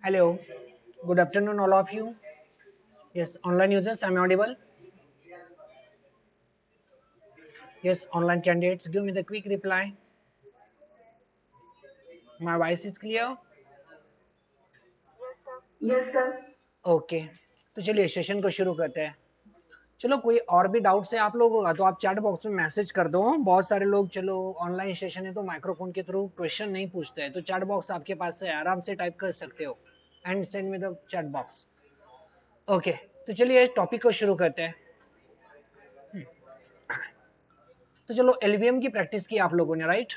Hello, good afternoon, all of you. Yes, online users, am I audible? Yes, online candidates, give me the quick reply. My voice is clear? Yes, sir. Okay, तो चलिए session को शुरू करते हैं। चलो कोई और भी डाउट्स है आप लोगों का तो आप चैट बॉक्स में मैसेज कर दो। बहुत सारे लोग चलो ऑनलाइन सेशन है तो माइक्रोफोन के थ्रू क्वेश्चन नहीं पूछते हैं, तो चैट बॉक्स आपके पास है, आराम से टाइप कर सकते हो and send me the chat box. Okay, तो चलिए टॉपिक को शुरू करते हैं। तो चलो एलवीएम की प्रैक्टिस की आप लोगों ने, राइट?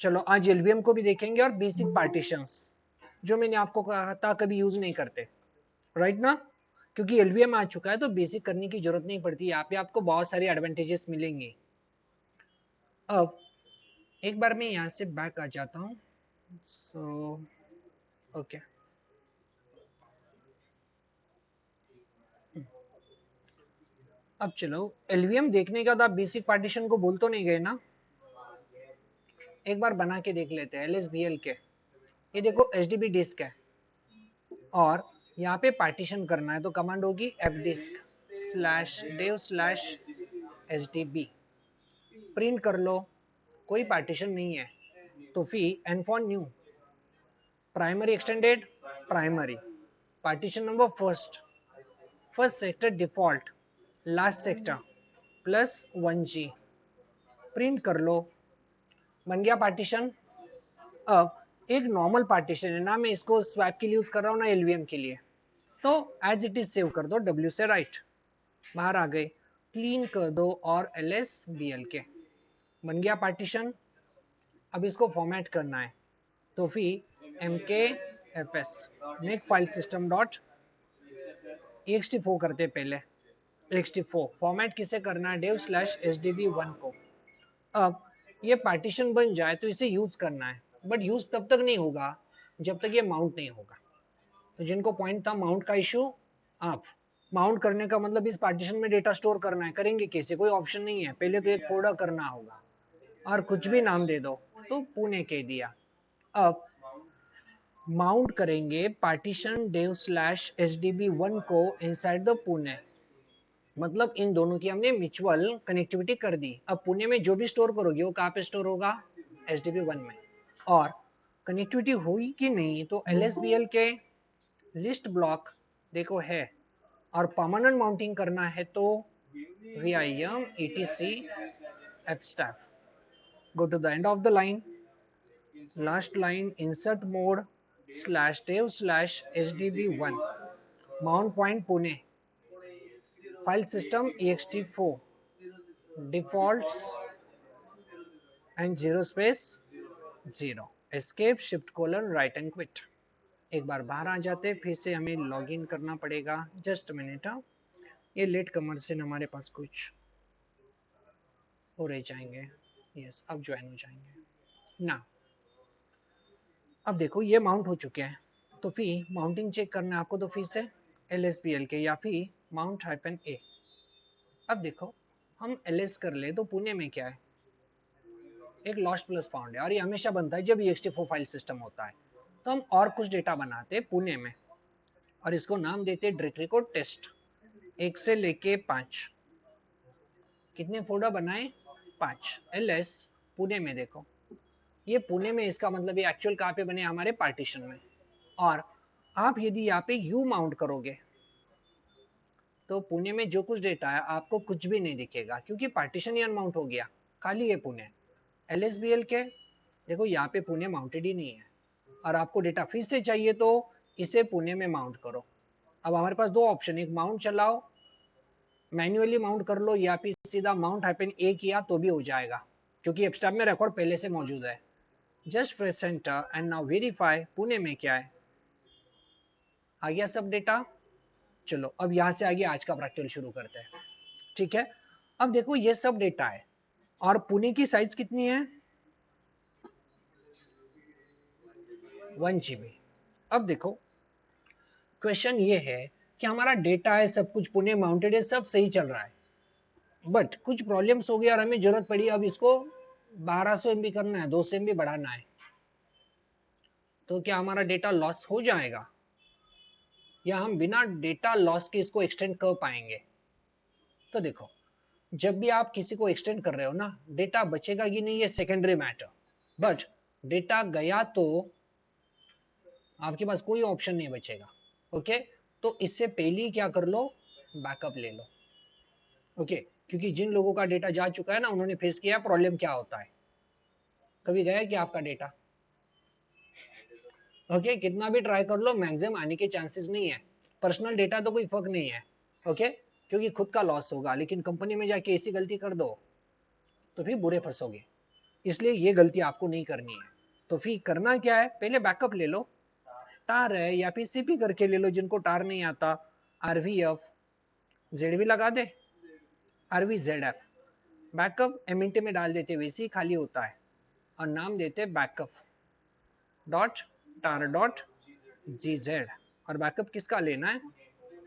चलो आज एलवीएम को भी देखेंगे और बेसिक पार्टीशंस जो मैंने आपको कहा था कभी यूज नहीं करते, राइट ना? क्योंकि एलवीएम आ चुका है तो बेसिक करने की जरूरत नहीं पड़ती। यहाँ पे आपको बहुत सारी एडवांटेजेस मिलेंगे। अब एक बार मैं यहाँ से बैक आ जाता हूँ। सो ओके, अब चलो एलवीएम देखने के बाद आप बेसिक पार्टीशन को भूल तो नहीं गए ना? एक बार बना के देख लेते हैं एलएसबीएल के। ये देखो एचडीबी डिस्क है और यहाँ पे पार्टीशन करना है तो कमांड होगी fdisk /dev/hdb। प्रिंट कर लो, कोई पार्टीशन नहीं है तो फिर एनफॉन new primary extended primary partition number first sector default last sector +1G print कर लो, बन गया पार्टीशन। अब एक नॉर्मल पार्टीशन है ना, मैं इसको स्वैप के लिए यूज कर रहा हूँ ना एलवीएम के लिए, तो एज इट इज सेव कर दो W से राइट, बाहर आ गए, क्लीन कर दो और LSBL के बन गया पार्टीशन। अब इसको फॉर्मेट करना है तो फिर MKFS make file system dot ext4 करते पहले ext4 फॉर्मेट किसे करना है dev/hdb1 को। अब ये पार्टीशन बन जाए तो इसे यूज करना है, बट यूज तब तक नहीं होगा जब तक ये माउंट नहीं होगा। तो जिनको पॉइंट था माउंट का इशू, आप माउंट करने का मतलब इस पार्टीशन में डेटा स्टोर करना है, करेंगे कैसे? कोई ऑप्शन नहीं है, पहले तो एक फोल्डर करना होगा और कुछ भी नाम दे दो, तो पुणे कह दिया। अब माउंट करेंगे पार्टीशन dev/hdb1 को इनसाइड द पुणे, मतलब इन दोनों की हमने म्यूचुअल कनेक्टिविटी कर दी। अब पुणे में जो भी स्टोर करोगे वो कहाँ पे स्टोर होगा? HDB1 में। और कनेक्टिविटी हुई कि नहीं तो LSBL के लिस्ट ब्लॉक देखो है, और परमानेंट माउंटिंग करना है तो vim etc fstaff go to the end of the line, last line insert mode /dev/hdb1 mount point Pune file system ext4 defaults and 0 space 0 escape shift colon right and quit। एक बार बाहर आ जाते फिर से हमें login करना पड़ेगा, just minute. ये late कमर से हमारे पास कुछ हो रह जाएंगे। यस, अब ज्वाइन हो जाएंगे ना। अब देखो ये माउंट हो चुके हैं तो फिर माउंटिंग चेक करना है आपको, तो फिर से LSBL के या फिर mount-a। अब देखो हम LS कर ले तो पुणे में क्या है, एक लॉस्ट प्लस फाउंड है और ये हमेशा बनता है जब ext4 फाइल सिस्टम होता है। तो हम और कुछ डेटा बनाते पुणे में और इसको नाम देते डायरेक्टरी को टेस्ट 1 से लेके 5। कितने फोल्डर बनाए? 5। LS पुणे में देखो, ये पुणे में, इसका मतलब ये एक्चुअल कहाँ पे बने? हमारे पार्टीशन में। और आप यदि यहाँ पे यू माउंट करोगे तो पुणे में जो कुछ डेटा है आपको कुछ भी नहीं दिखेगा क्योंकि पार्टीशन ही अनमाउंट हो गया, खाली है पुणे। LSBL के देखो यहाँ पे पुणे माउंटेड ही नहीं है और आपको डेटा फिर से चाहिए तो इसे पुणे में माउंट करो। अब हमारे पास दो ऑप्शन, एक माउंट चलाओ मैन्युअली माउंट कर लो या फिर सीधा mount-a किया तो भी हो जाएगा क्योंकि एब्स्ट्रैक्ट में रिकॉर्ड पहले से मौजूद है। Just press enter and now verify Pune में क्या है। आ गया सब डेटा। चलो अब यहाँ से आगे आज का प्रैक्टिकल शुरू करते हैं, ठीक है? अब देखो ये सब डेटा है और पुणे की साइज कितनी है? 1 GB। अब देखो क्वेश्चन ये है कि हमारा डेटा है, सब कुछ पुणे माउंटेड है, सब सही चल रहा है, बट कुछ प्रॉब्लम्स हो गया और हमें जरूरत पड़ी अब इसको 1200 MB करना है, 200 MB बढ़ाना है। तो क्या हमारा डेटा लॉस हो जाएगा या हम बिना डेटा लॉस के इसको एक्सटेंड कर पाएंगे? तो देखो, जब भी आप किसी को एक्सटेंड कर रहे हो ना, डेटा बचेगा कि नहीं ये सेकेंडरी मैटर, बट डेटा गया तो आपके पास कोई ऑप्शन नहीं बचेगा। ओके, तो इससे पहले ही क्या कर लो, बैकअप ले लो। ओके, क्योंकि जिन लोगों का डेटा जा चुका है ना, उन्होंने फेस किया प्रॉब्लम क्या होता है। कभी गया क्या आपका डेटा? ओके, कितना भी ट्राई कर लो, मैक्सिमम आने के चांसेस नहीं है। पर्सनल डेटा तो कोई फर्क नहीं है, ओके, क्योंकि खुद का लॉस होगा, लेकिन कंपनी में जाके ऐसी गलती कर दो तो फिर बुरे फंसोगे। इसलिए ये गलती आपको नहीं करनी है। तो फिर करना क्या है, पहले बैकअप ले लो, टार है या फिर सीपी करके ले लो, जिनको टार नहीं आता, RVF जेड भी लगा दे, RVZF बैकअप एमएनटी में डाल देते, वैसे ही खाली होता है, और नाम देते बैकअप डॉट टार डॉट GZ। और बैकअप किसका लेना है,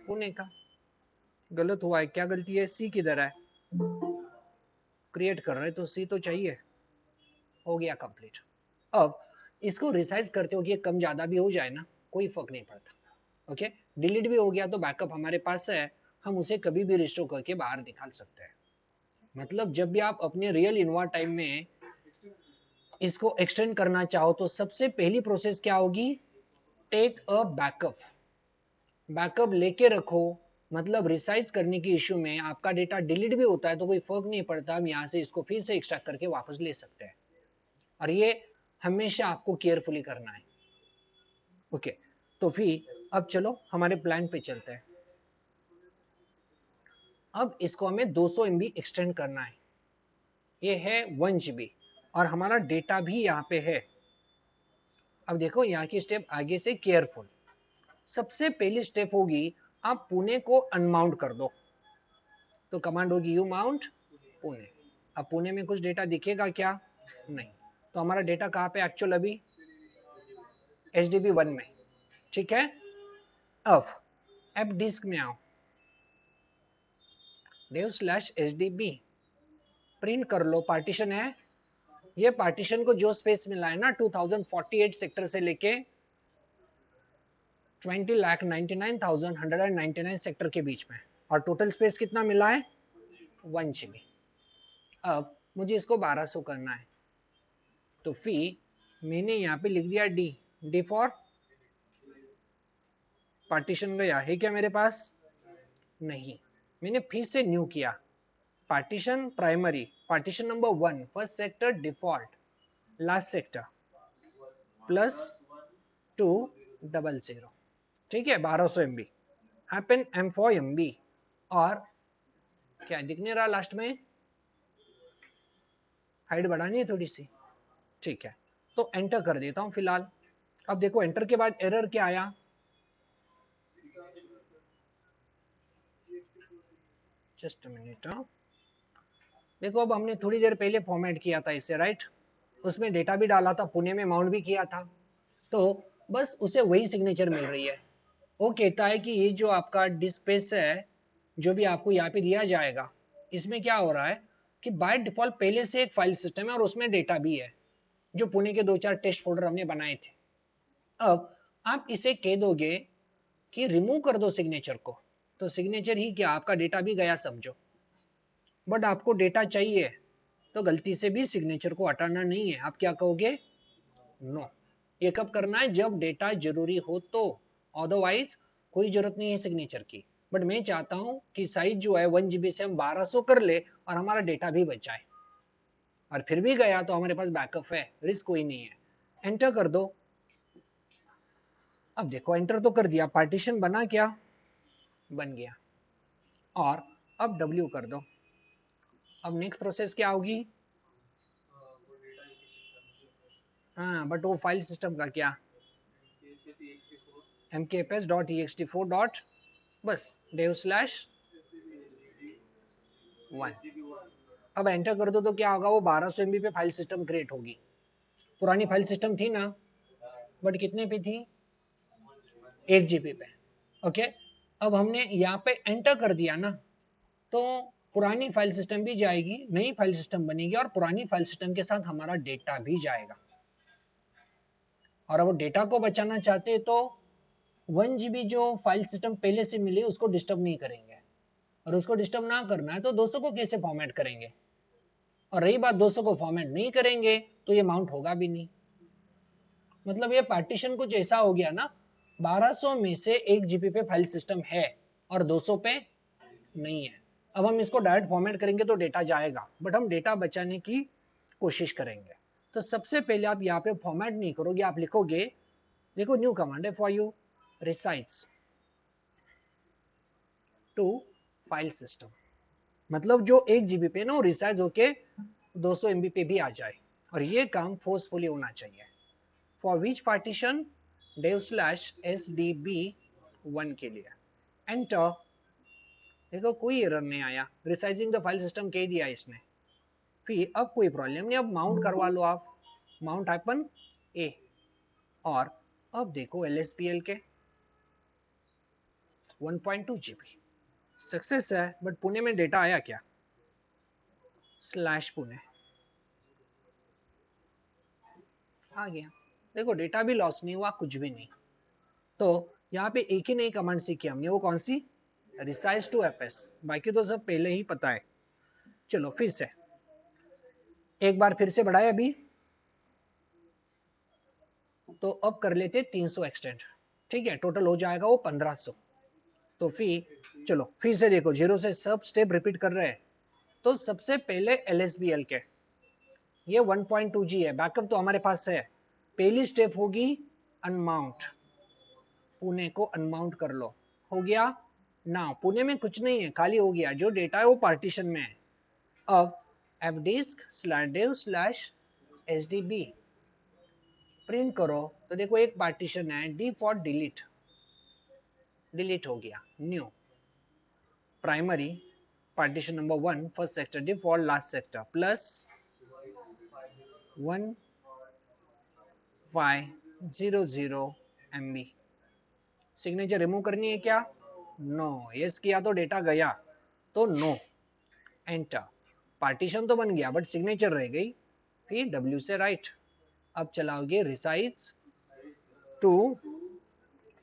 पुणे का। गलत हुआ है, क्या गलती है, सी किधर है, क्रिएट कर रहे तो सी तो चाहिए। हो गया कंप्लीट। अब इसको रिसाइज करते हो कि कम ज्यादा भी हो जाए ना, कोई फर्क नहीं पड़ता। ओके, डिलीट भी हो गया तो बैकअप हमारे पास है, हम उसे कभी भी रिस्टोर करके बाहर निकाल सकते हैं। मतलब जब भी आप अपने रियल इन्वा टाइम में इसको एक्सटेंड करना चाहो तो सबसे पहली प्रोसेस क्या होगी, टेक अ बैकअप। बैकअप लेके रखो, मतलब रिसाइज करने की इश्यू में आपका डेटा डिलीट भी होता है तो कोई फर्क नहीं पड़ता, हम यहाँ से इसको फिर से एक्सट्रैक्ट करके वापस ले सकते हैं। और ये हमेशा आपको केयरफुली करना है। ओके, तो फिर अब चलो हमारे प्लान पे चलते हैं। अब इसको हमें 200 MB एक्सटेंड करना है, ये है 1 GB, और हमारा डेटा भी यहाँ पे है। अब देखो यहाँ की स्टेप आगे से केयरफुल। सबसे पहली स्टेप होगी, आप पुणे को अनमाउंट कर दो, तो कमांड होगी यू माउंट पुणे। अब पुणे में कुछ डेटा दिखेगा क्या, नहीं, तो हमारा डेटा कहाँ पे एक्चुअल अभी, HDB1 में, ठीक है। अब एप डिस्क में आओ, dev/HDB प्रिंट कर लो, पार्टीशन है, ये पार्टीशन को जो स्पेस मिला है ना 2048 सेक्टर से लेके 20,99,199 सेक्टर के बीच में, और टोटल स्पेस कितना मिला है, 1 GB। अब मुझे इसको 1200 करना है, तो फिर मैंने यहाँ पे लिख दिया डी फॉर पार्टीशन गया है क्या मेरे पास, नहीं, मैंने फिर से न्यू किया, partition primary, partition number 1 first sector default last sector plus 200, ठीक है, 1200 MB हैपन M4 MB। और क्या दिख नहीं रहा लास्ट में, हाइट बढ़ानी है थोड़ी सी, ठीक है, तो एंटर कर देता हूं फिलहाल। अब देखो एंटर के बाद एरर क्या आया, जस्ट मिनट। देखो अब हमने थोड़ी देर पहले फॉर्मेट किया था इसे, राइट, उसमें डेटा भी डाला था, पुणे में माउंट भी किया था, तो बस उसे वही सिग्नेचर मिल रही है। वो कहता है कि ये जो आपका डिस्क स्पेस है, जो भी आपको यहाँ पे दिया जाएगा, इसमें क्या हो रहा है कि बाय डिफॉल्ट पहले से एक फाइल सिस्टम है और उसमें डेटा भी है, जो पुणे के 2-4 टेस्ट फोल्डर हमने बनाए थे। अब आप इसे कह दोगे कि रिमूव कर दो सिग्नेचर को, तो सिग्नेचर ही क्या, आपका डेटा भी गया समझो। बट आपको डेटा चाहिए तो गलती से भी सिग्नेचर को हटाना नहीं है, आप क्या कहोगे, नो। ये कब करना है, जब डेटा जरूरी हो तो, अदरवाइज कोई जरूरत नहीं है सिग्नेचर की। बट मैं चाहता हूं कि साइज जो है 1 GB से हम 1200 कर ले और हमारा डेटा भी बच जाए, और फिर भी गया तो हमारे पास बैकअप है, रिस्क कोई नहीं है। एंटर कर दो। अब देखो एंटर तो कर दिया, पार्टीशन बना क्या, बन गया, और अब W कर दो। अब नेक्स्ट प्रोसेस क्या होगी, हाँ बट वो फाइल सिस्टम का क्या, mkps.ext4. बस dev/1। अब एंटर कर दो तो क्या होगा, वो 1200 MB पे फाइल सिस्टम क्रिएट होगी। पुरानी फाइल सिस्टम थी ना, बट कितने पे थी, 1 GB पे। ओके, अब हमने यहाँ पे एंटर कर दिया ना, तो पुरानी फाइल सिस्टम भी जाएगी, नई फाइल सिस्टम बनेगी, और पुरानी फाइल सिस्टम के साथ हमारा डेटा भी जाएगा। और अब वो डेटा को बचाना चाहते हैं तो 1 GB जो फाइल सिस्टम पहले से मिली उसको डिस्टर्ब नहीं करेंगे, और उसको डिस्टर्ब ना करना है तो 200 को कैसे फॉर्मेट करेंगे, और रही बात 200 को फॉर्मेट नहीं करेंगे तो ये माउंट होगा भी नहीं। मतलब ये पार्टीशन कुछ ऐसा हो गया ना, 1200 में से 1 GB पे फाइल सिस्टम है और 200 पे नहीं है। अब हम इसको डायरेक्ट फॉर्मेट करेंगे तो डेटा जाएगा, बट हम डेटा बचाने की कोशिश करेंगे। तो सबसे पहले आप यहाँ पे फॉर्मेट नहीं करोगे, आप लिखोगे, देखो न्यू कमांड है for you, resize two file system, मतलब जो 1 GB पे ना रिसाइज होके 200 MB पे भी आ जाए, और ये काम फोर्सफुली होना चाहिए। फॉर विच पार्टीशन, dev/sdb1 के लिए एंटर। देखो कोई एरर नहीं आया, रिसाइजिंग द फाइल सिस्टम कह दिया इसने। फिर अब कोई प्रॉब्लम नहीं, अब माउंट करवा लो आप, माउंट हाइपन ए, और अब देखो LSPL के 1.2 GB सक्सेस है, बट पुणे में डेटा आया क्या, /पुणे आ गया। देखो डेटा भी लॉस नहीं हुआ, कुछ भी नहीं। तो यहाँ पे एक ही नई कमांड सीखी हमने, वो कौन सी, रिसाइज टू fs, बाकी तो सब पहले ही पता है। चलो फिर से एक बार फिर से बढ़ाए अभी, तो अब कर लेते 300 एक्सटेंड, ठीक है, टोटल हो जाएगा वो 1500। तो फिर चलो फिर से देखो, जीरो से सब स्टेप रिपीट कर रहे हैं। तो सबसे पहले LSBL के, ये 1.2G है, बैकअप तो हमारे पास है। पहली स्टेप होगी अनमाउंट, पुणे को अनमाउंट कर लो, हो गया ना। पुणे में कुछ नहीं है, खाली हो गया, जो डेटा है वो पार्टीशन में है। अब fdisk/dev/sdb प्रिंट करो, तो देखो एक पार्टीशन है डी फॉर डिलीट, डिलीट हो गया। New primary partition number 1 first sector default last sector plus 1500 MB। Signature remove करनी है क्या, नो, यस किया तो डेटा गया, तो नो, एंटर। पार्टीशन तो बन गया बट सिग्नेचर रह गई, फिर W से राइट। अब चलाओगे resize two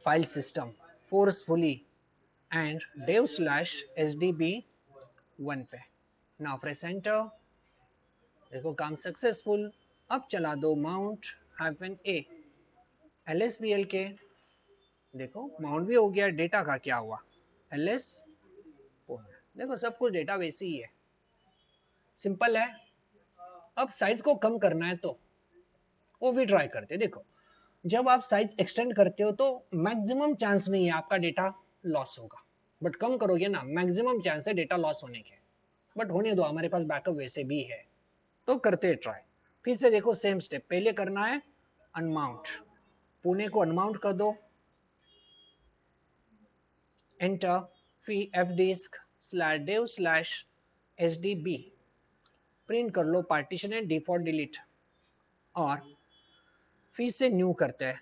file system forcefully and dev/sdb1 पे, नाउ प्रेस एंटर। देखो काम सक्सेसफुल। अब चला दो माउंट -a LSBL के, देखो माउंट भी हो गया, डेटा का क्या हुआ, ls, देखो सब कुछ डेटा वैसे ही है, सिंपल है। अब साइज को कम करना है तो वो भी ट्राई करते हैं। देखो जब आप साइज एक्सटेंड करते हो तो मैक्सिमम चांस नहीं है आपका डेटा लॉस होगा, बट कम करोगे ना मैक्सिमम चांस है डेटा लॉस होने के, बट होने दो, हमारे पास बैकअप वैसे भी है, तो करते हैं ट्राई। फिर से देखो सेम स्टेप, पहले करना है अनमाउंट, पुणे को अनमाउंट कर दो, एंटर। फिर fdisk/dev/sdb प्रिंट कर लो, पार्टीशन है डिफॉल्ट डिलीट, और फिर से न्यू करते हैं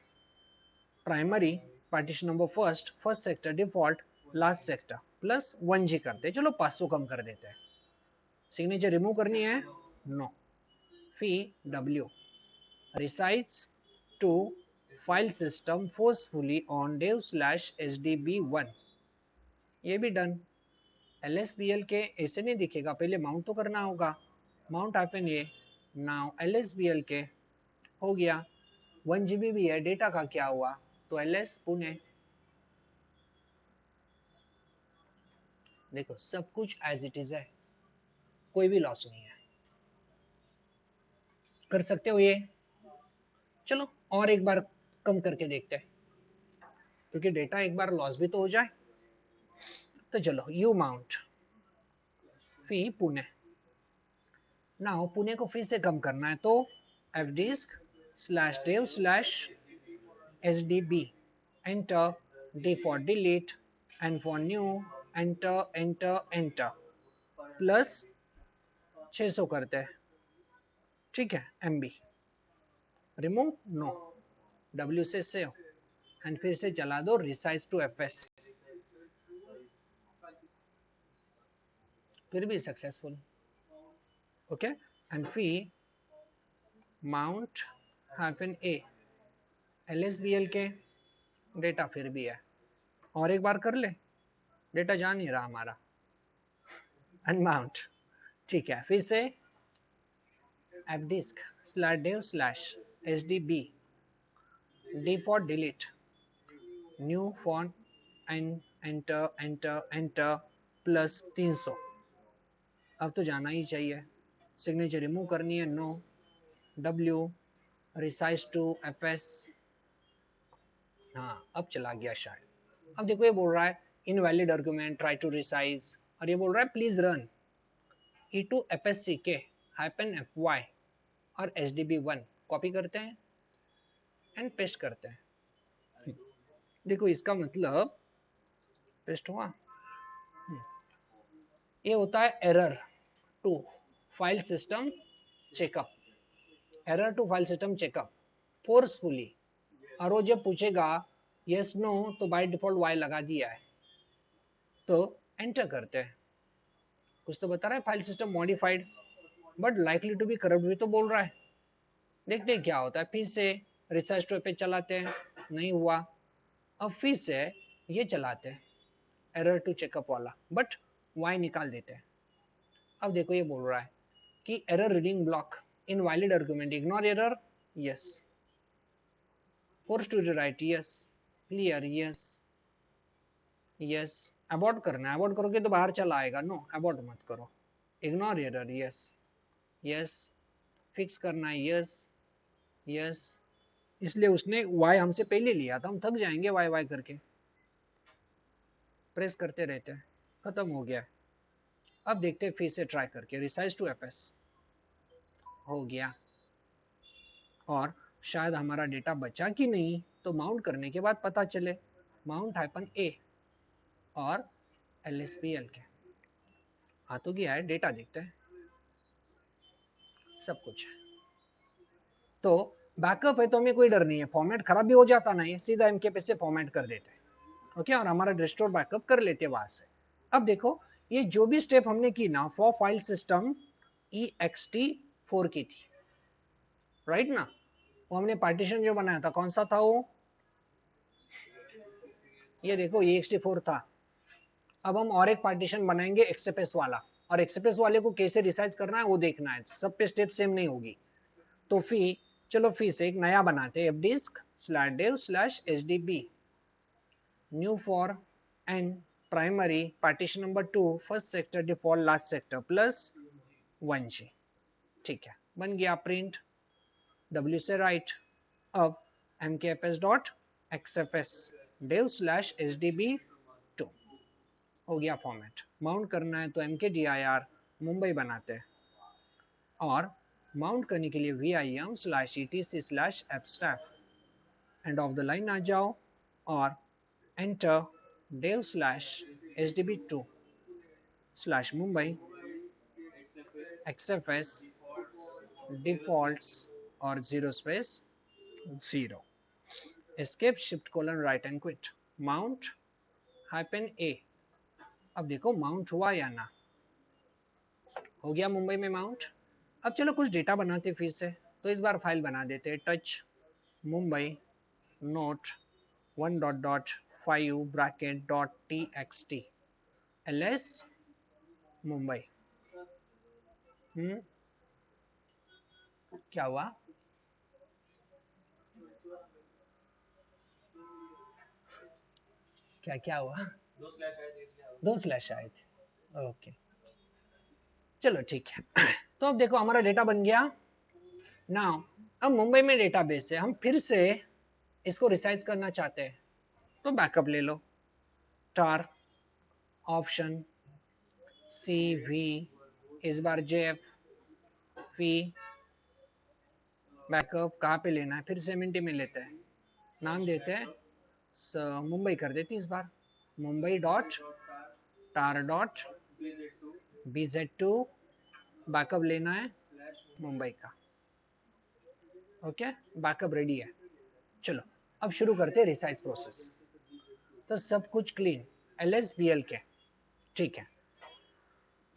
primary partition number first sector default last sector plus 1G करते हैं, चलो 500 कम कर देते हैं। सिग्नेचर रिमूव करनी है, नो, फिर W resize two file system forcefully on dev/sdb1, ये भी डन। LSBL के ऐसे नहीं दिखेगा, पहले माउंट तो करना होगा, माउंट हाइफन ये, नाउ LSBL के हो गया। 1 GB भी है, डेटा का क्या हुआ, तो LS पुणे। देखो सब कुछ एज इट इज है, कोई भी लॉस नहीं है, कर सकते हो ये। चलो और एक बार कम करके देखते हैं, क्योंकि डेटा एक बार लॉस भी तो हो जाए। तो चलो you mount fee Pune, now Pune को फिर से कम करना है तो fdisk/dev/sdb enter, D for delete and for new, enter enter enter, plus 600 करते हैं, ठीक है, MB रिमूव, नो, W से सेव, एंड फिर से चला दो रिसाइज टू fs, फिर भी सक्सेसफुल, ओके। एंड फिर माउंट -a LSBL के डेटा फिर भी है, और एक बार कर ले, डेटा जा नहीं रहा हमारा, अनमाउंट। ठीक है, फिर से fdisk /dev/sdb default delete new font and enter plus 300। अब तो जाना ही चाहिए, सिग्नेचर रिमूव करनी है, no w resize to fs। हाँ अब चला गया शायद। अब देखो ये बोल रहा है invalid argument try to resize, और ये बोल रहा है please run e2 fsck -fy और hdb1 कॉपी करते हैं एंड पेस्ट करते हैं। देखो इसका मतलब पेस्ट हुआ, ये होता है error two file system checkup, error two file system checkup forcefully. और वो जब पूछेगा यस नो तो बाय डिफॉल्ट वाई लगा दिया है, तो एंटर करते हैं। कुछ तो बता रहा है file system modified, but likely to be corrupt भी तो बोल रहा है। देखते हैं क्या होता है, फिर से रिसाइज टू पे चलाते हैं, नहीं हुआ। अब फिर से ये चलाते हैं एरर टू चेकअप वाला, बट वाई निकाल देते हैं। अब देखो ये बोल रहा है कि error reading block invalid argument ignore error, yes force to write, yes clear, yes yes abort करना है, अबॉर्ट करोगे तो बाहर चला आएगा, नो अबॉर्ट मत करो, ignore error, yes yes fix करना है, यस यस। इसलिए उसने वाई हमसे पहले लिया था, हम थक जाएंगे वाई वाई करके, प्रेस करते रहते हैं, खत्म हो गया। अब देखते हैं फिर से ट्राई करके, रिसाइज टू एफएस हो गया, और शायद हमारा डेटा बचा कि नहीं तो माउंट करने के बाद पता चले। माउंट -a और LSBL के आ तो गया है, डेटा देखते हैं, सब कुछ है। तो बैकअप है तो हमें कोई डर नहीं है, फॉर्मेट खराब भी हो जाता ना, ये सीधा MKP से फॉर्मेट कर देते हैं, ओके, और हमारा रिस्टोर बैकअप कर लेते हैं वहां से। अब देखो ये जो भी स्टेप हमने की ना फॉर फाइल सिस्टम ext4 की थी, राइट ना, वो हमने पार्टीशन जो बनाया था कौन सा था वो, ये देखो ext4 था। अब हम और एक पार्टीशन बनाएंगे XFS वाला, और XFS वाले को कैसे रिसाइज करना है वो देखना है, सब पे स्टेप सेम नहीं होगी। तो फिर चलो फिर से एक नया बनाते हैं, fdisk/dev/sdb new for and primary partition number 2 first sector default last sector plus 1G। ठीक है, बन गया प्रिंट, W से राइट। अब mkfs.xfs dev/sdb2 हो गया फॉर्मेट। माउंट करना है तो mkdir मुंबई बनाते हैं, और माउंट करने के लिए vim/etc/fstaff end of the line आ जाओ और एंटर dev/sdb2/mumbai xfs defaults और 0 space 0 escape shift colon right and quit mount -a। अब देखो माउंट हुआ या ना, हो गया मुंबई में माउंट। अब चलो कुछ डेटा बनाते फिर से, तो इस बार फाइल बना देते, touch Mumbai note 1.5 bracket.txt ls Mumbai. क्या हुआ, क्या क्या हुआ, दो स्लैश आए थे, ओके चलो ठीक है। तो अब देखो हमारा डेटा बन गया। नाउ अब मुंबई में डेटाबेस है, हम फिर से इसको रिसाइज करना चाहते हैं, तो बैकअप ले लो, tar ऑप्शन CV इस बार JF फी बैकअप कहाँ पे लेना है, फिर सेमेंटी में लेते हैं, नाम देते हैं मुंबई कर देती इस बार, Mumbai dot tar dot bz2 backup लेना है मुंबई का, ओके बैकअप रेडी है। चलो अब शुरू करते हैं रिसाइज प्रोसेस। तो सब कुछ क्लीन LSBL के, ठीक है।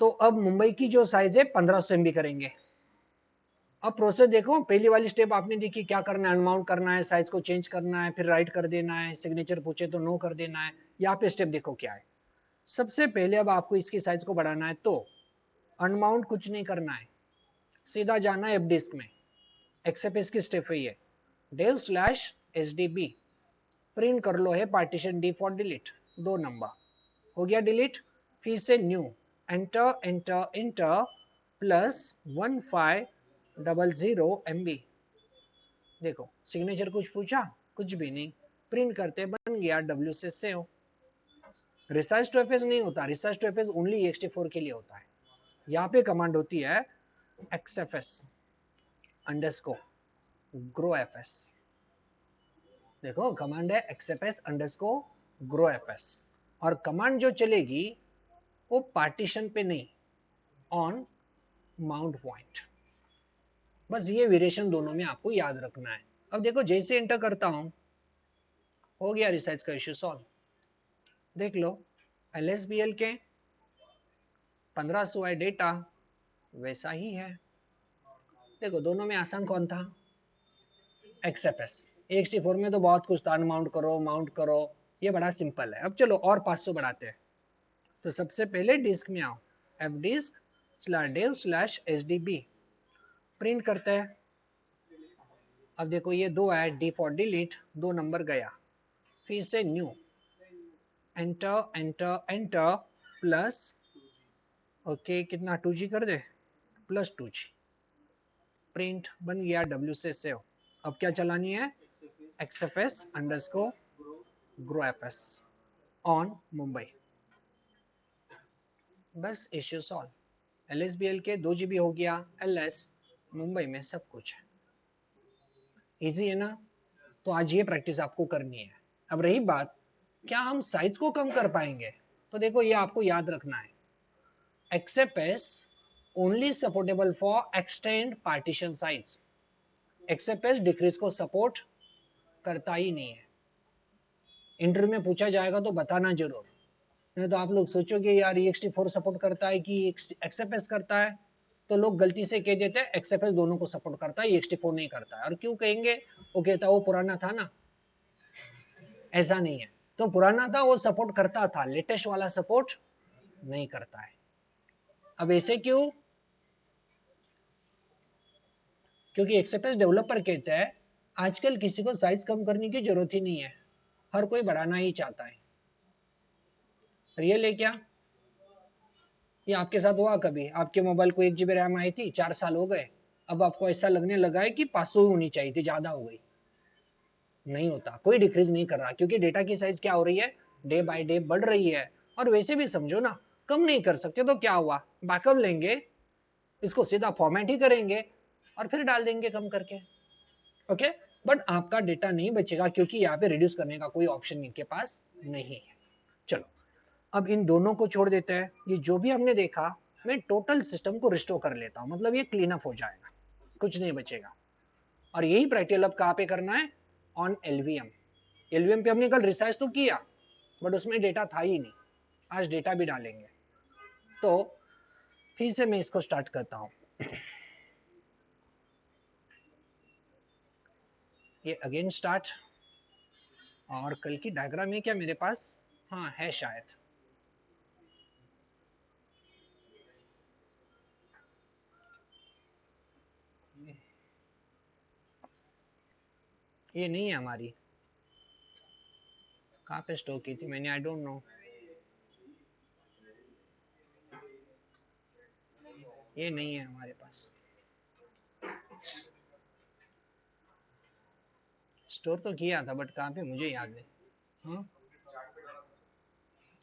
तो अब मुंबई की जो साइज है 1500 MB करेंगे, अब प्रोसेस देखो, पहली वाली स्टेप आपने देखी, क्या करना है, अनमाउंट करना है, साइज को चेंज करना है, फिर राइट कर देना है, सिग्नेचर पूछे तो नो कर देना है। यहाँ पे स्टेप देखो क्या है। सबसे पहले अब आपको इसकी साइज को बढ़ाना है, तो अनमाउंट कुछ नहीं करना है, सीधा जाना है एफ डिस्क में। एक्सेप्ट इसकी स्टेप है ये, dev slash S D B, print कर लो है partition D for delete, 2 number हो गया डिलीट। फिर से new, enter enter enter plus 1500 MB। देखो सिग्नेचर कुछ पूछा, कुछ भी नहीं, प्रिंट करते बन गया डब्ल्यू से सेव। रिसाइज टू एफएस नहीं होता, resize to FS only ext4 के लिए होता है। यहाँ पे कमांड होती है xfs अंडरस्कोर ग्रो fs। देखो कमांड है xfs अंडरस्कोर ग्रो fs, और कमांड जो चलेगी वो पार्टीशन पे नहीं, ऑन माउंट पॉइंट। बस ये वेरिएशन दोनों में आपको याद रखना है। अब देखो जैसे एंटर करता हूं, हो गया रिसाइज का इश्यू सॉल्व। देख लो LSBL के 1500 है डेटा, वैसा ही है। देखो दोनों में आसान कौन था, XFS। ext4 में तो बहुत कुछ था, अनमाउंट करो माउंट करो, ये बड़ा सिंपल है। अब चलो और 500 बढ़ाते हैं। तो सबसे पहले डिस्क में आओ, F disk slash dev slash HDB, print करते हैं। अब देखो ये 2 है, डी फॉर डिलीट, 2 नंबर गया। फिर से new, enter enter enter plus, okay कितना 2G कर दे, प्लस 2G, प्रिंट बन गया डब्ल्यू से सेव। अब क्या चलानी है, XFS underscore grow FS on Mumbai. बस इश्यू सॉल्व। LSBL के 2 GB हो गया, LS मुंबई में सब कुछ है। इजी है ना। तो आज ये प्रैक्टिस आपको करनी है। अब रही बात, क्या हम साइज को कम कर पाएंगे, तो देखो ये आपको याद रखना है, XFS only supportable for extend partition size. XFS decrease को सपोर्ट करता ही नहीं है। इंटरव्यू में पूछा जाएगा तो बताना जरूर, नहीं तो आप लोग सोचोगे यार ext4 सपोर्ट करता है कि XFS करता है, तो लोग गलती से कह देते हैं XFS दोनों को सपोर्ट करता है, ext4 नहीं करता है। और क्यों कहेंगे, वो कहता है वो पुराना था ना। ऐसा नहीं है, तो पुराना था वो सपोर्ट करता था, लेटेस्ट वाला सपोर्ट नहीं करता है। अब ऐसे क्यों, क्योंकि XFS डेवलपर कहते हैं आजकल किसी को साइज कम करने की जरूरत ही नहीं है, हर कोई बढ़ाना ही चाहता है। रियल है क्या, ये आपके साथ हुआ कभी, आपके मोबाइल को 1 GB रैम आई थी, 4 साल हो गए, अब आपको ऐसा लगने लगा है कि 500 ही होनी चाहिए थी, ज्यादा हो गई। नहीं होता, कोई डिक्रीज नहीं कर रहा, क्योंकि डेटा की साइज क्या हो रही है, डे बाय डे बढ़ रही है। और वैसे भी समझो ना, कम नहीं कर सकते तो क्या हुआ, बैकअप लेंगे, इसको सीधा फॉर्मेट ही करेंगे और फिर डाल देंगे कम करके। ओके, बट आपका डेटा नहीं बचेगा, क्योंकि यहाँ पे रिड्यूस करने का कोई ऑप्शन इनके पास नहीं है। चलो अब इन दोनों को छोड़ देते हैं, ये जो भी हमने देखा मैं टोटल सिस्टम को रिस्टोर कर लेता हूँ, मतलब ये क्लीन अप हो जाएगा, कुछ नहीं बचेगा। और यही प्रैक्टिकल अब कहाँ पे करना है, ऑन LVM। LVM पे हमने कल रिसाइज तो किया, बट उसमें डेटा था ही नहीं, आज डेटा भी डालेंगे। तो फिर से मैं इसको स्टार्ट करता हूँ, ये अगेन स्टार्ट। और कल की डायग्राम है क्या मेरे पास, हाँ है शायद। ये नहीं है हमारी, कहाँ पे स्टोर की थी मैंने, आई डोंट नो। ये नहीं है हमारे पास, स्टोर तो किया था बट कहाँ पे मुझे याद है। हाँ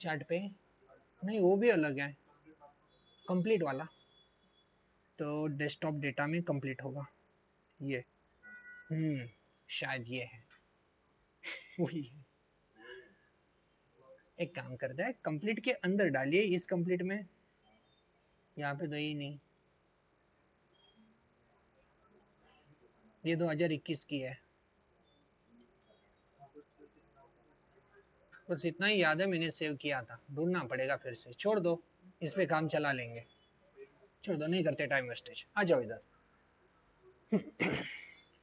चार्ट पे नहीं, वो भी अलग है, कंप्लीट वाला। तो डेस्कटॉप डेटा में कंप्लीट होगा ये, शायद ये है वही है। एक काम करता है, कंप्लीट के अंदर डालिए, इस कंप्लीट में, यहाँ पे तो ही नहीं। ये 2021 की है, बस इतना ही याद है मैंने सेव किया था, ढूंढना पड़ेगा फिर से। छोड़ दो, इस पे काम चला लेंगे, छोड़ दो, नहीं करते टाइम वेस्टेज। आ जाओ इधर,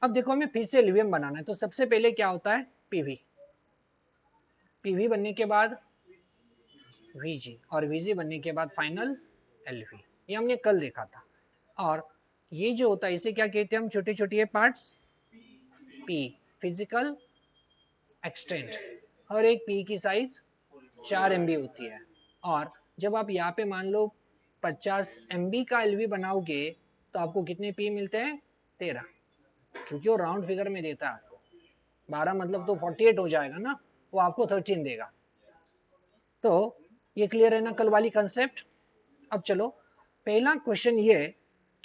अब देखो हमें फिर से एलवीएम बनाना है, तो सबसे पहले क्या होता है, पीवी। पीवी बनने के बाद वीजी, और वीजी बनने के बाद फाइनल एलवी। ये हमने कल देखा था। और ये जो होता है इसे क्या कहते हैं हम, छोटे छोटे पार्ट्स, पी, फिजिकल एक्सटेंट। और एक पी की साइज 4 MB होती है। और जब आप यहाँ पे मान लो 50 MB का एलवी बनाओगे तो आपको कितने पी मिलते हैं, 13, क्योंकि वो राउंड फिगर में देता है आपको। 12 मतलब तो 48 हो जाएगा ना, वो आपको 13 देगा। तो ये क्लियर है ना कल वाली कंसेप्ट। अब चलो पहला क्वेश्चन ये,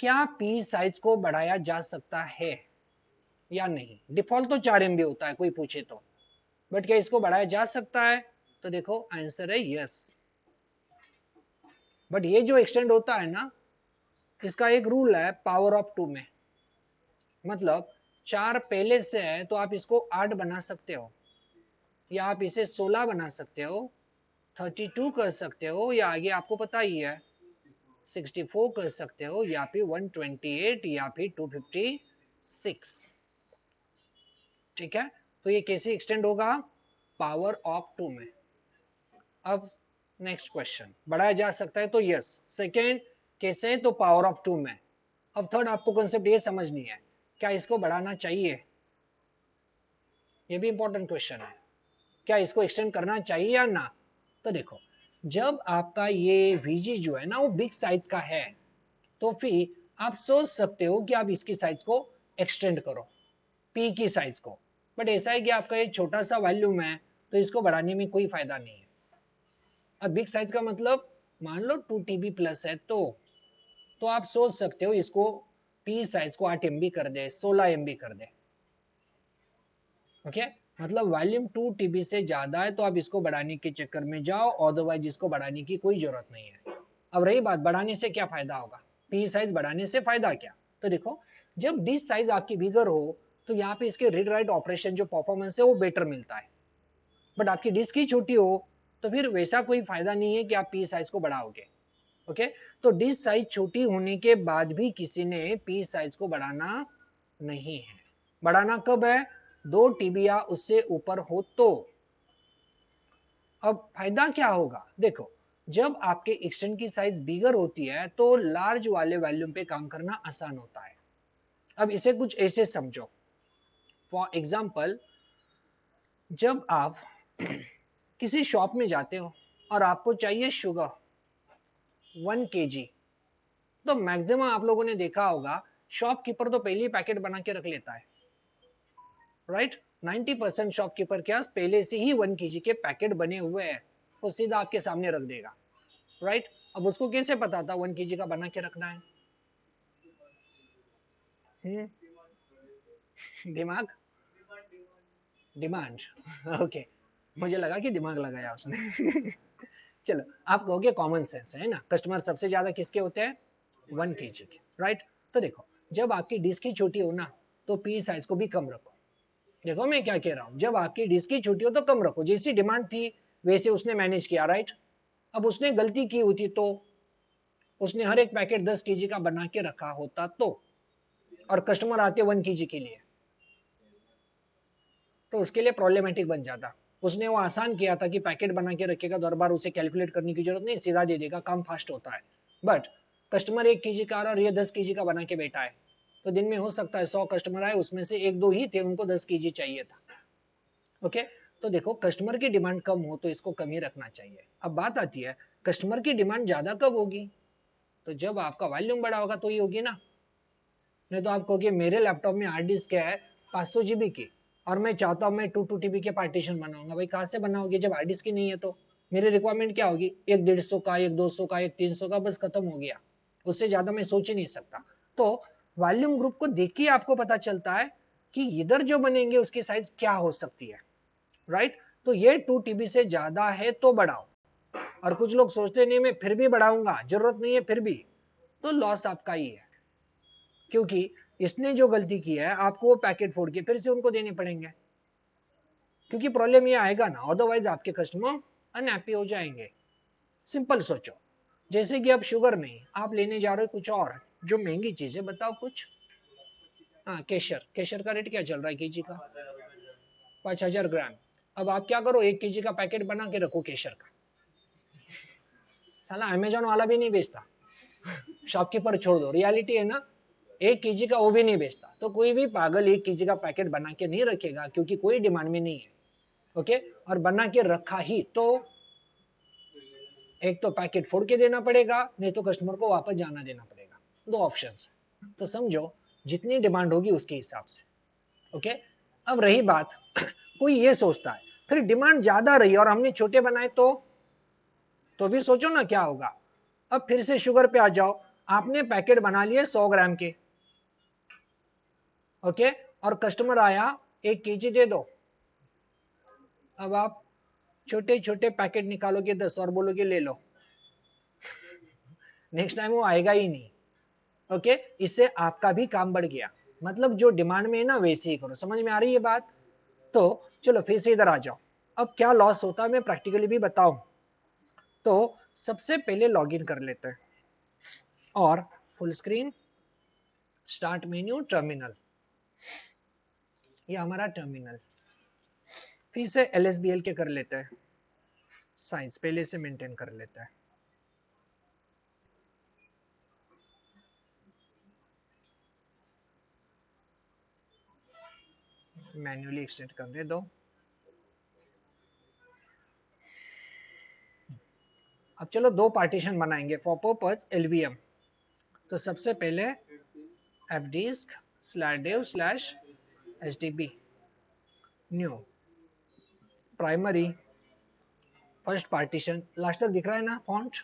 क्या पी साइज को बढ़ाया जा सकता है या नहीं। डिफॉल्ट तो 4 MB होता है कोई पूछे तो, बट क्या इसको बढ़ाया जा सकता है, तो देखो आंसर है यस। बट ये जो एक्सटेंड होता है ना, इसका एक रूल है पावर ऑफ 2 में, मतलब 4 पहले से है तो आप इसको 8 बना सकते हो, या आप इसे 16 बना सकते हो, 32 कर सकते हो, या आगे आपको पता ही है 64 कर सकते हो, या फिर 128, या फिर 256। ठीक है, तो ये कैसे एक्सटेंड होगा, पावर ऑफ 2 में। अब नेक्स्ट क्वेश्चन, बढ़ाया जा सकता है तो यस। सेकेंड कैसे, तो पावर ऑफ 2 में। अब थर्ड आपको कॉन्सेप्ट ये समझनी है, क्या इसको बढ़ाना चाहिए, ये भी इंपॉर्टेंट क्वेश्चन है, क्या इसको एक्सटेंड करना चाहिए या ना। तो देखो जब आपका ये वीजी जो है ना वो बिग साइज का है, तो फिर आप सोच सकते हो कि आप इसकी साइज को एक्सटेंड करो, पी की साइज को। बट ऐसा है कि आपका ये छोटा सा वॉल्यूम है तो इसको बढ़ाने में कोई फायदा नहीं है। अब बिग साइज का मतलब मान लो 2 TB प्लस है, तो आप सोच सकते हो इसको पी साइज को 8 MB कर दे, 16 MB कर दे। ओके, मतलब वॉल्यूम 2 TB से ज्यादा है तो आप इसको बढ़ाने के चक्कर में जाओ, अदरवाइज इसको बढ़ाने की कोई जरूरत नहीं है। अब रही बात बढ़ाने से क्या फायदा होगा, पी साइज बढ़ाने से फायदा क्या, तो देखो जब डिस्क साइज आपकी बिगर हो तो यहाँ पे इसके रीड राइट ऑपरेशन जो परफॉर्मेंस है वो बेटर मिलता है। बट आपकी डिस्क ही छोटी हो तो फिर वैसा कोई फायदा नहीं है कि आप पी साइज को बढ़ाओगे। ओके, तो डिस्क साइज छोटी होने के बाद भी किसी ने पी साइज को बढ़ाना नहीं है। बढ़ाना कब है, 2 TB या उससे ऊपर हो तो। अब फायदा क्या होगा, देखो जब आपके एक्सटेंड की साइज बिगर होती है तो लार्ज वाले वॉल्यूम पे काम करना आसान होता है। अब इसे कुछ ऐसे समझो, फॉर एग्जाम्पल जब आप किसी शॉप में जाते हो और आपको चाहिए शुगर 1 kg, तो मैक्सिमम आप लोगों ने देखा होगा शॉपकीपर तो पहले ही पैकेट बना के रख लेता है, राइट। 90% शॉपकीपर के पास पहले से ही 1 kg के पैकेट बने हुए हैं, वो सीधा आपके सामने रख देगा, राइट। अब उसको कैसे पता था 1 kg का बना के रखना है, दिमाग, डिमांड, ओके, मुझे लगा कि दिमाग लगाया उसने। चलो आप कहोगे कॉमन सेंस है ना, कस्टमर सबसे ज्यादा किसके होते हैं, 1 kg के, राइट। तो देखो जब आपकी डिस्क ही छोटी हो ना तो पी साइज को भी कम रखो। देखो मैं क्या कह रहा हूं, जब आपकी डिस्क ही छोटी हो तो कम रखो, जैसी डिमांड थी वैसे उसने मैनेज किया, राइट। अब उसने गलती की होती तो उसने हर एक पैकेट 10 kg का बना के रखा होता तो, और कस्टमर आते 1 kg के लिए, तो उसके लिए प्रॉब्लमेटिक बन जाता। उसने वो आसान किया था कि पैकेट बना के रखेगा, तो हर बार उसे कैलकुलेट करने की जरूरत नहीं, सीधा दे देगा, काम फास्ट होता है। बट कस्टमर 1 kg का और ये 10 kg का बना के बैठा है, तो दिन में हो सकता है 100 कस्टमर आए, उसमें से 1-2 ही थे उनको 10 kg चाहिए था। ओके, तो देखो कस्टमर की डिमांड कम हो तो इसको कम ही रखना चाहिए। अब बात आती है कस्टमर की डिमांड ज्यादा कब होगी, तो जब आपका वॉल्यूम बड़ा होगा तो ही होगी ना। नहीं तो आप कहोगे मेरे लैपटॉप में हार्ड डिस्क है 500 GB की और मैं चाहता हूँ मैं 2 TB के पार्टीशन बनाऊंगा, भाई कहाँ से बनाओगे जब हार्ड डिस्क ही नहीं है। तो मेरी रिक्वायरमेंट क्या होगी, एक 150 का, एक 200 का, एक 300 का, बस खत्म हो गया, उससे ज्यादा मैं सोच ही नहीं सकता। तो वॉल्यूम ग्रुप को देख के आपको पता चलता है कि इधर जो बनेंगे उसकी साइज क्या हो सकती है, राइट। तो ये 2 TB से ज्यादा है तो बढ़ाओ, और कुछ लोग सोचते नहीं मैं फिर भी बढ़ाऊंगा, जरूरत नहीं है फिर भी, तो लॉस आपका ही है, क्योंकि इसने जो गलती की है आपको वो पैकेट फोड़ के फिर से उनको देने पड़ेंगे, क्योंकि प्रॉब्लम ये आएगा ना, अदरवाइज आपके कस्टमर अनहैप्पी हो जाएंगे। सिंपल सोचो, जैसे कि अब शुगर नहीं, आप लेने जा रहे हो कुछ और जो महंगी चीज है, बताओ कुछ, हाँ केशर, केशर का रेट क्या चल रहा है केजी का? 5000 ग्राम। अब आप क्या करो, 1 केजी का पैकेट बना के रखो केशर का, साला अमेजोन वाला भी नहीं बेचता, शॉपकीपर छोड़ दो, रियलिटी है ना, 1 केजी का वो भी नहीं बेचता, तो कोई भी पागल 1 केजी का पैकेट बना के नहीं रखेगा क्योंकि कोई डिमांड में नहीं है। ओके, और बना के रखा ही तो एक तो पैकेट फोड़ के देना पड़ेगा, नहीं तो कस्टमर को वापस जाना देना पड़ेगा, दो ऑप्शंस। तो समझो जितनी डिमांड होगी उसके हिसाब से। ओके, अब रही बात कोई ये सोचता है फिर डिमांड ज्यादा रही और हमने छोटे बनाए तो भी सोचो ना क्या होगा। अब फिर से शुगर पे आ जाओ, आपने पैकेट बना लिए 100 ग्राम के, ओके, और कस्टमर आया 1 केजी दे दो। अब आप छोटे छोटे पैकेट निकालोगे 10 और बोलोगे ले लो, नेक्स्ट टाइम वो आएगा ही नहीं। ओके, इससे आपका भी काम बढ़ गया। मतलब जो डिमांड में है ना वैसे ही करो, समझ में आ रही है बात? तो चलो फिर से इधर आ जाओ, अब क्या लॉस होता है मैं प्रैक्टिकली भी बताऊं। तो सबसे पहले लॉगिन कर लेते हैं और full screen, start menu, terminal, ये हमारा टर्मिनल। फिर से LSBL के कर लेते हैं, साइज पहले से मेंटेन कर लेते हैं। मैन्युअली एक्सटेंड करने दो। अब चलो दो पार्टीशन बनाएंगे फॉर पर्पस LVM। तो सबसे पहले fdisk/dev/hdb new primary first partition, last तक दिख रहा है ना फॉन्ट?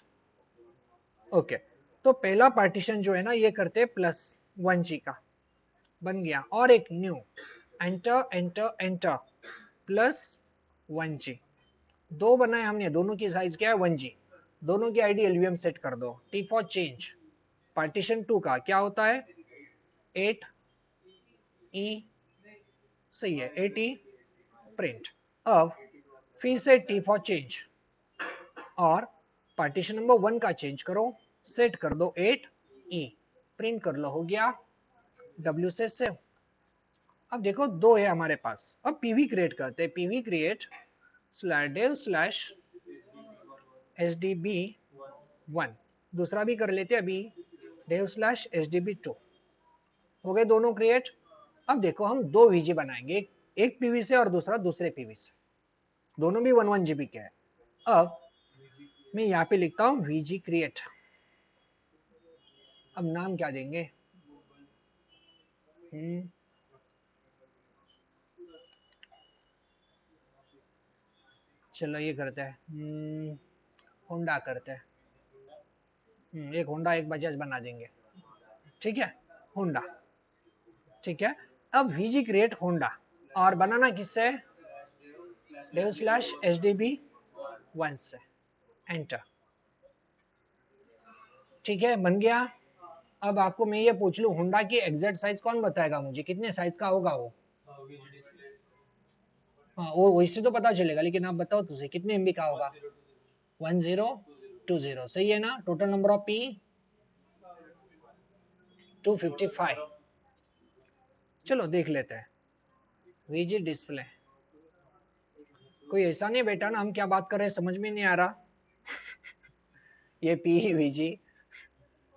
ओके, तो पहला पार्टीशन जो है ना ये करते +1G का बन गया, और एक new enter enter enter +1G, दो बनाए हमने, दोनों की साइज क्या है 1G, दोनों की आईडी LVM सेट कर दो। T फॉर चेंज, पार्टीशन 2 का क्या होता है 8E, सही है 8E प्रिंट। अब फिर से T फॉर चेंज और पार्टीशन नंबर 1 का चेंज करो, सेट कर दो 8E, प्रिंट कर लो, हो गया। W से सेव। अब देखो दो है हमारे पास, अब PV क्रिएट करते हैं, PV क्रिएट /dev/hdb1, दूसरा भी कर लेते हैं अभी dev/hdb2, हो गए दोनों क्रिएट। अब देखो हम दो VG बनाएंगे, एक PV से और दूसरा दूसरे PV से, दोनों भी 1 GB के हैं। अब मैं यहाँ पे लिखता हूँ VG क्रिएट, अब नाम क्या देंगे, चलो ये करते हैं होंडा करते हैं, एक होंडा एक बजाज बना देंगे, ठीक है, होंडा, ठीक है। अब VG क्रिएट होंडा, और बनाना किससे, dev/hdb1 से, एंटर, ठीक है बन गया। अब आपको मैं ये पूछ लूं होंडा की एग्जैक्ट साइज कौन बताएगा मुझे, कितने साइज का होगा वो? हाँ वो वैसे तो पता चलेगा, लेकिन आप बताओ तो सही कितने MB का होगा? 1020, सही है ना। Total number of P 255। चलो देख लेते हैं VG डिस्प्ले, कोई ऐसा नहीं बेटा ना हम क्या बात कर रहे हैं समझ में नहीं आ रहा। ये पी VG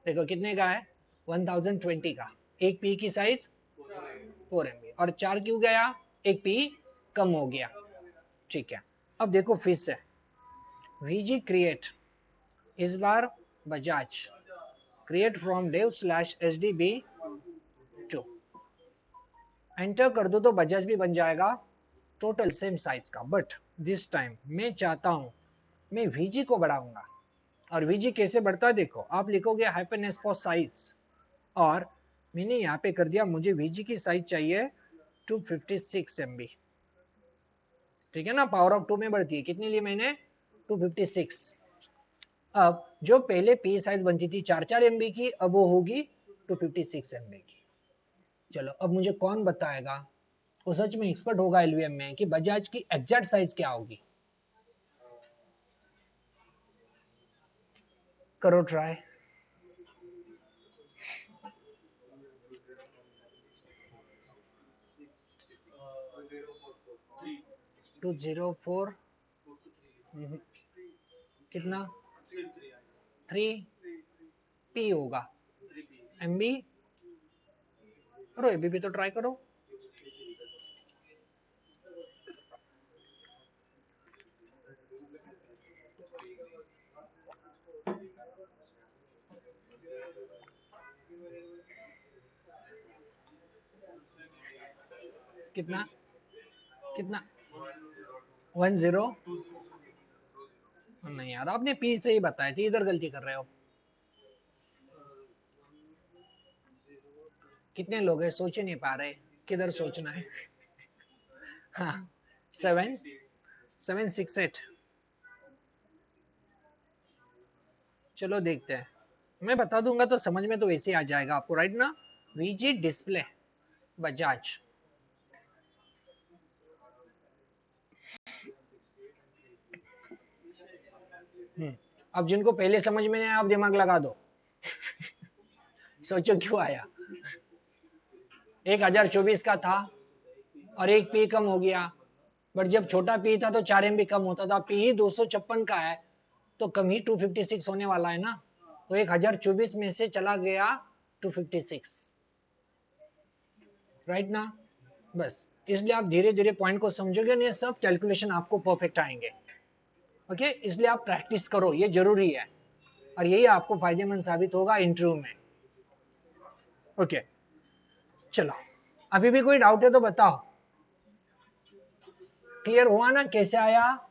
देखो कितने का है, 1020 का, एक पी की साइज 4 MB, और 4 क्यों गया, एक पी कम हो गया, ठीक है। अब देखो फिर से VG क्रिएट, इस बार Bajaj, create from dev/hdb2, enter कर दो तो बजाज भी बन जाएगा, टोटल सेम साइज का, बट दिस टाइम मैं चाहता हूं मैं VG को बढ़ाऊंगा। और VG कैसे बढ़ता है देखो, आप लिखोगे -S फॉर साइज, और मैंने यहाँ पे कर दिया, मुझे VG की साइज चाहिए 256 MB, ठीक है ना, पावर ऑफ 2 में बढ़ती है, कितनी ली मैंने 256। अब जो पहले पी साइज बनती थी 4 MB की, अब वो होगी 256 MB की। चलो अब मुझे कौन बताएगा, वो सच में एक्सपर्ट होगा LVM में, कि बजाज की एग्जैक्ट साइज क्या होगी, करो ट्राई। 204 कितना 3p होगा MB। करो एबी भी तो ट्राई करो। कितना कितना 10 नहीं यार, आपने पी से ही बताया थी, इधर गलती कर रहे हो। कितने लोग हैं, सोच ही नहीं पा रहे, किधर सोचना है। हाँ 768। चलो देखते हैं, मैं बता दूंगा तो समझ में तो वैसे आ जाएगा आपको, राइट ना। वीजी डिस्प्ले बजाज। अब जिनको पहले समझ में नहीं आया, आप दिमाग लगा दो। सोचो क्यों आया। 1024 का था और एक पी कम हो गया, बट जब छोटा पी था तो 4 MB कम होता था। पी ही 256 का है तो कम ही 256 होने वाला है ना, तो 1024 में से चला गया 256, राइट ना। बस इसलिए आप धीरे धीरे पॉइंट को समझोगे ना, सब कैलकुलेशन आपको परफेक्ट आएंगे। ओके, इसलिए आप प्रैक्टिस करो, ये जरूरी है और यही आपको फायदेमंद साबित होगा इंटरव्यू में। ओके चलो, अभी भी कोई डाउट है तो बताओ। क्लियर हुआ ना कैसे आया।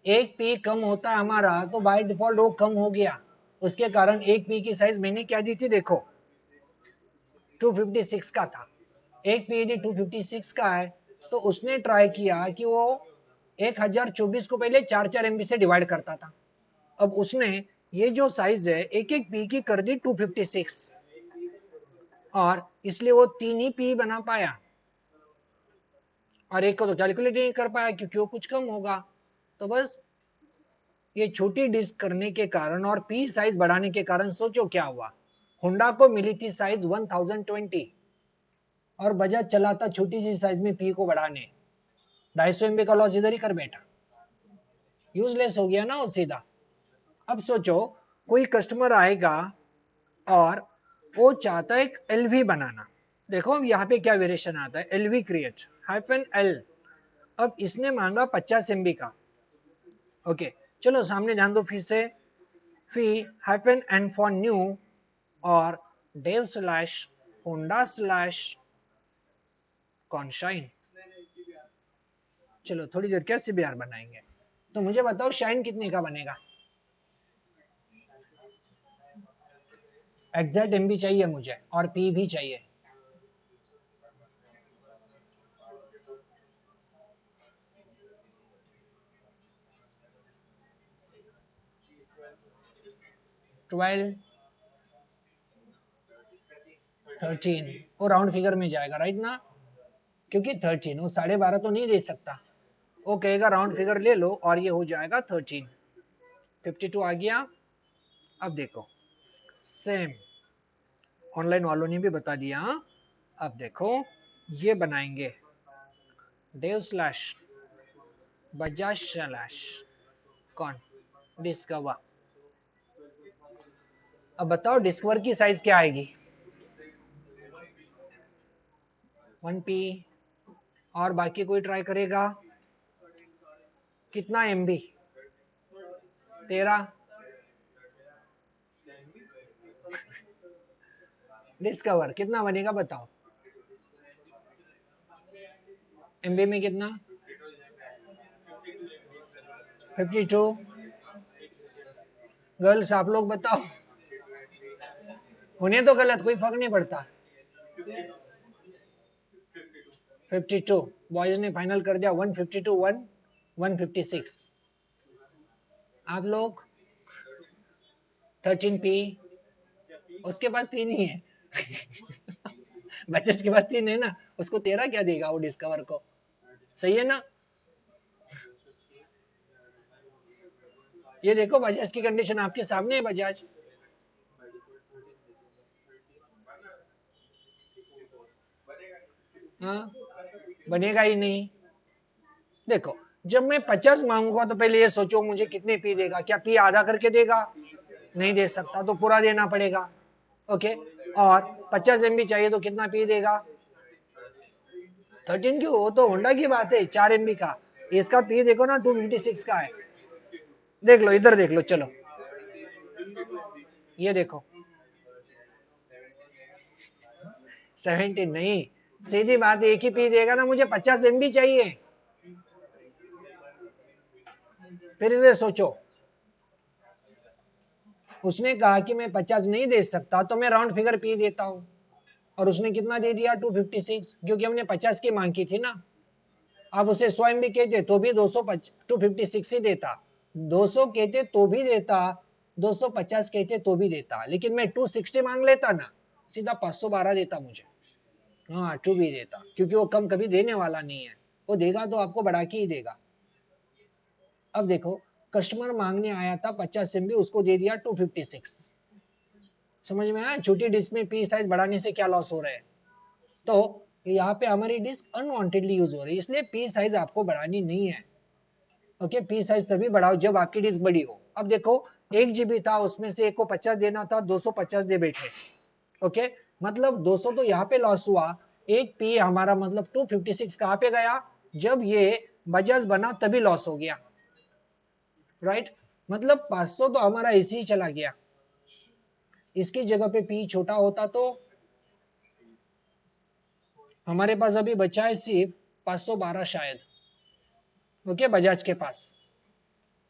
एक पी कम होता है हमारा तो बाय डिफॉल्ट वो कम हो गया, उसके कारण एक पी की साइज मैंने क्या दी थी देखो 256 का था। एक पी यदि 256 का है तो उसने ट्राई किया कि वो 1024 को पहले 4 MB से डिवाइड करता था। अब उसने ये जो साइज है एक एक पी की कर दी 256 और इसलिए वो 3 ही पी बना पाया और एक को तो कैलकुलेट नहीं कर पाया क्योंकि वो कुछ कम होगा। तो बस ये छोटी डिस्क करने के कारण और पी साइज बढ़ाने के कारण सोचो क्या हुआ। होंडा को मिली थी साइज 1020 और बजाज चला था छोटी सी साइज में पी को बढ़ाने, 250 MB का लॉस इधर ही कर बैठा, यूजलेस हो गया ना वो सीधा। अब सोचो कोई कस्टमर आएगा और वो चाहता है एक LV बनाना। देखो यहाँ पे क्या वेरिएशन आता है, LV क्रिएट -L। अब इसने मांगा 50 MB का। ओके चलो सामने ध्यान दो फिर से, फी -N फॉर न्यू और डेव स्लैश होंडा स्लैश कॉनशाइन। चलो थोड़ी देर क्या CBR बनाएंगे, तो मुझे बताओ शाइन कितने का बनेगा। एग्जैक्ट MB चाहिए मुझे और पी भी चाहिए। ट्वेल्व 13 वो राउंड फिगर में जाएगा, राइट ना, क्योंकि 13 वो 12.5 तो नहीं दे सकता, वो कहेगा राउंड फिगर ले लो और ये हो जाएगा 13। 52 आ गया। अब देखो सेम ऑनलाइन वालों ने भी बता दिया। अब देखो ये बनाएंगे डेव स्लैश बजाज स्लैश कौन डिस्कवर। अब बताओ डिस्कवर की साइज क्या आएगी 1p और बाकी कोई ट्राई करेगा। कितना MB 13। डिस्कवर कितना बनेगा बताओ, MB में कितना 52। गर्ल्स आप लोग बताओ, होने तो गलत कोई फर्क नहीं पड़ता। 52 बॉयज ने फाइनल कर दिया 152 156। आप लोग 13p, उसके पास 3 ही है। बजाज के पास 3 है ना, उसको 13 क्या देगा वो डिस्कवर को, सही है ना। ये देखो बजाज की कंडीशन आपके सामने है, बजाज हाँ बनेगा ही नहीं। देखो जब मैं 50 मांगूंगा तो पहले ये सोचो मुझे कितने पी देगा, क्या पी आधा करके देगा, नहीं दे सकता, तो पूरा देना पड़ेगा। ओके, और 50 MB चाहिए तो कितना पी देगा, 13 क्यों, वो तो होंडा की बात है, 4 MB का। इसका पी देखो ना 256 का है, देख लो इधर देख लो, चलो ये देखो 17 नहीं, सीधी बात एक ही पी देगा ना, मुझे 50 MB चाहिए। फिर इसे सोचो, उसने कहा कि मैं 50 नहीं दे सकता, तो मैं राउंड फिगर पी देता हूं, और उसने कितना दे दिया 256, क्योंकि हमने 50 की मांग की थी ना। अब उसे 100 MB कहते तो भी 256 ही देता, 200 कहते तो भी देता, 250 कहते तो भी देता, लेकिन मैं 260 मांग लेता ना, सीधा 512 देता मुझे। हाँ 2 भी देता, क्योंकि वो कम कभी देने वाला नहीं है, वो देगा तो आपको बढ़ा के ही देगा। अब देखो, कस्टमर मांगने आया था 50 MB, उसको दे दिया 256। समझ में आया छोटी डिस्क में पी साइज बढ़ाने से क्या लॉस हो रहा है। तो यहाँ पे हमारी डिस्क अनवांटेडली यूज हो रही है, इसलिए पी साइज आपको बढ़ानी नहीं है। ओके, पी साइज तभी बढ़ाओ जब आपकी डिस्क बड़ी हो। अब देखो 1 GB था, उसमें से एक को 50 देना था, 250 दे बैठे। ओके, मतलब 200 तो यहाँ पे लॉस हुआ, एक पी हमारा मतलब 256 कहाँ पे गया, जब ये बजाज बना तभी लॉस हो गया, राइट। मतलब 500 तो हमारा ऐसे ही चला गया। इसकी जगह पे पी छोटा होता तो हमारे पास अभी बचा है सिर्फ 512 शायद, ओके, बजाज के पास।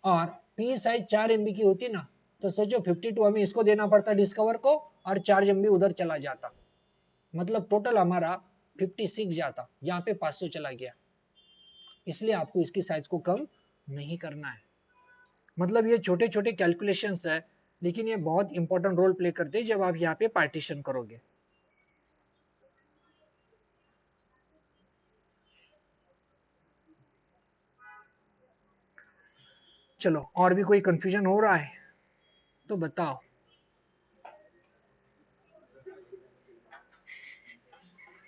और पी साइज 4 MB की होती ना, तो सोचो 52 हमें इसको देना पड़ता डिस्कवर को, और 4 MB उधर चला जाता, मतलब टोटल हमारा 56 जाता, यहाँ पे 500 चला गया। इसलिए आपको इसकी साइज को कम नहीं करना है। मतलब ये छोटे छोटे कैलकुलेशंस है, लेकिन ये बहुत इंपॉर्टेंट रोल प्ले करते हैं जब आप यहाँ पे पार्टीशन करोगे। चलो, और भी कोई कंफ्यूजन हो रहा है तो बताओ।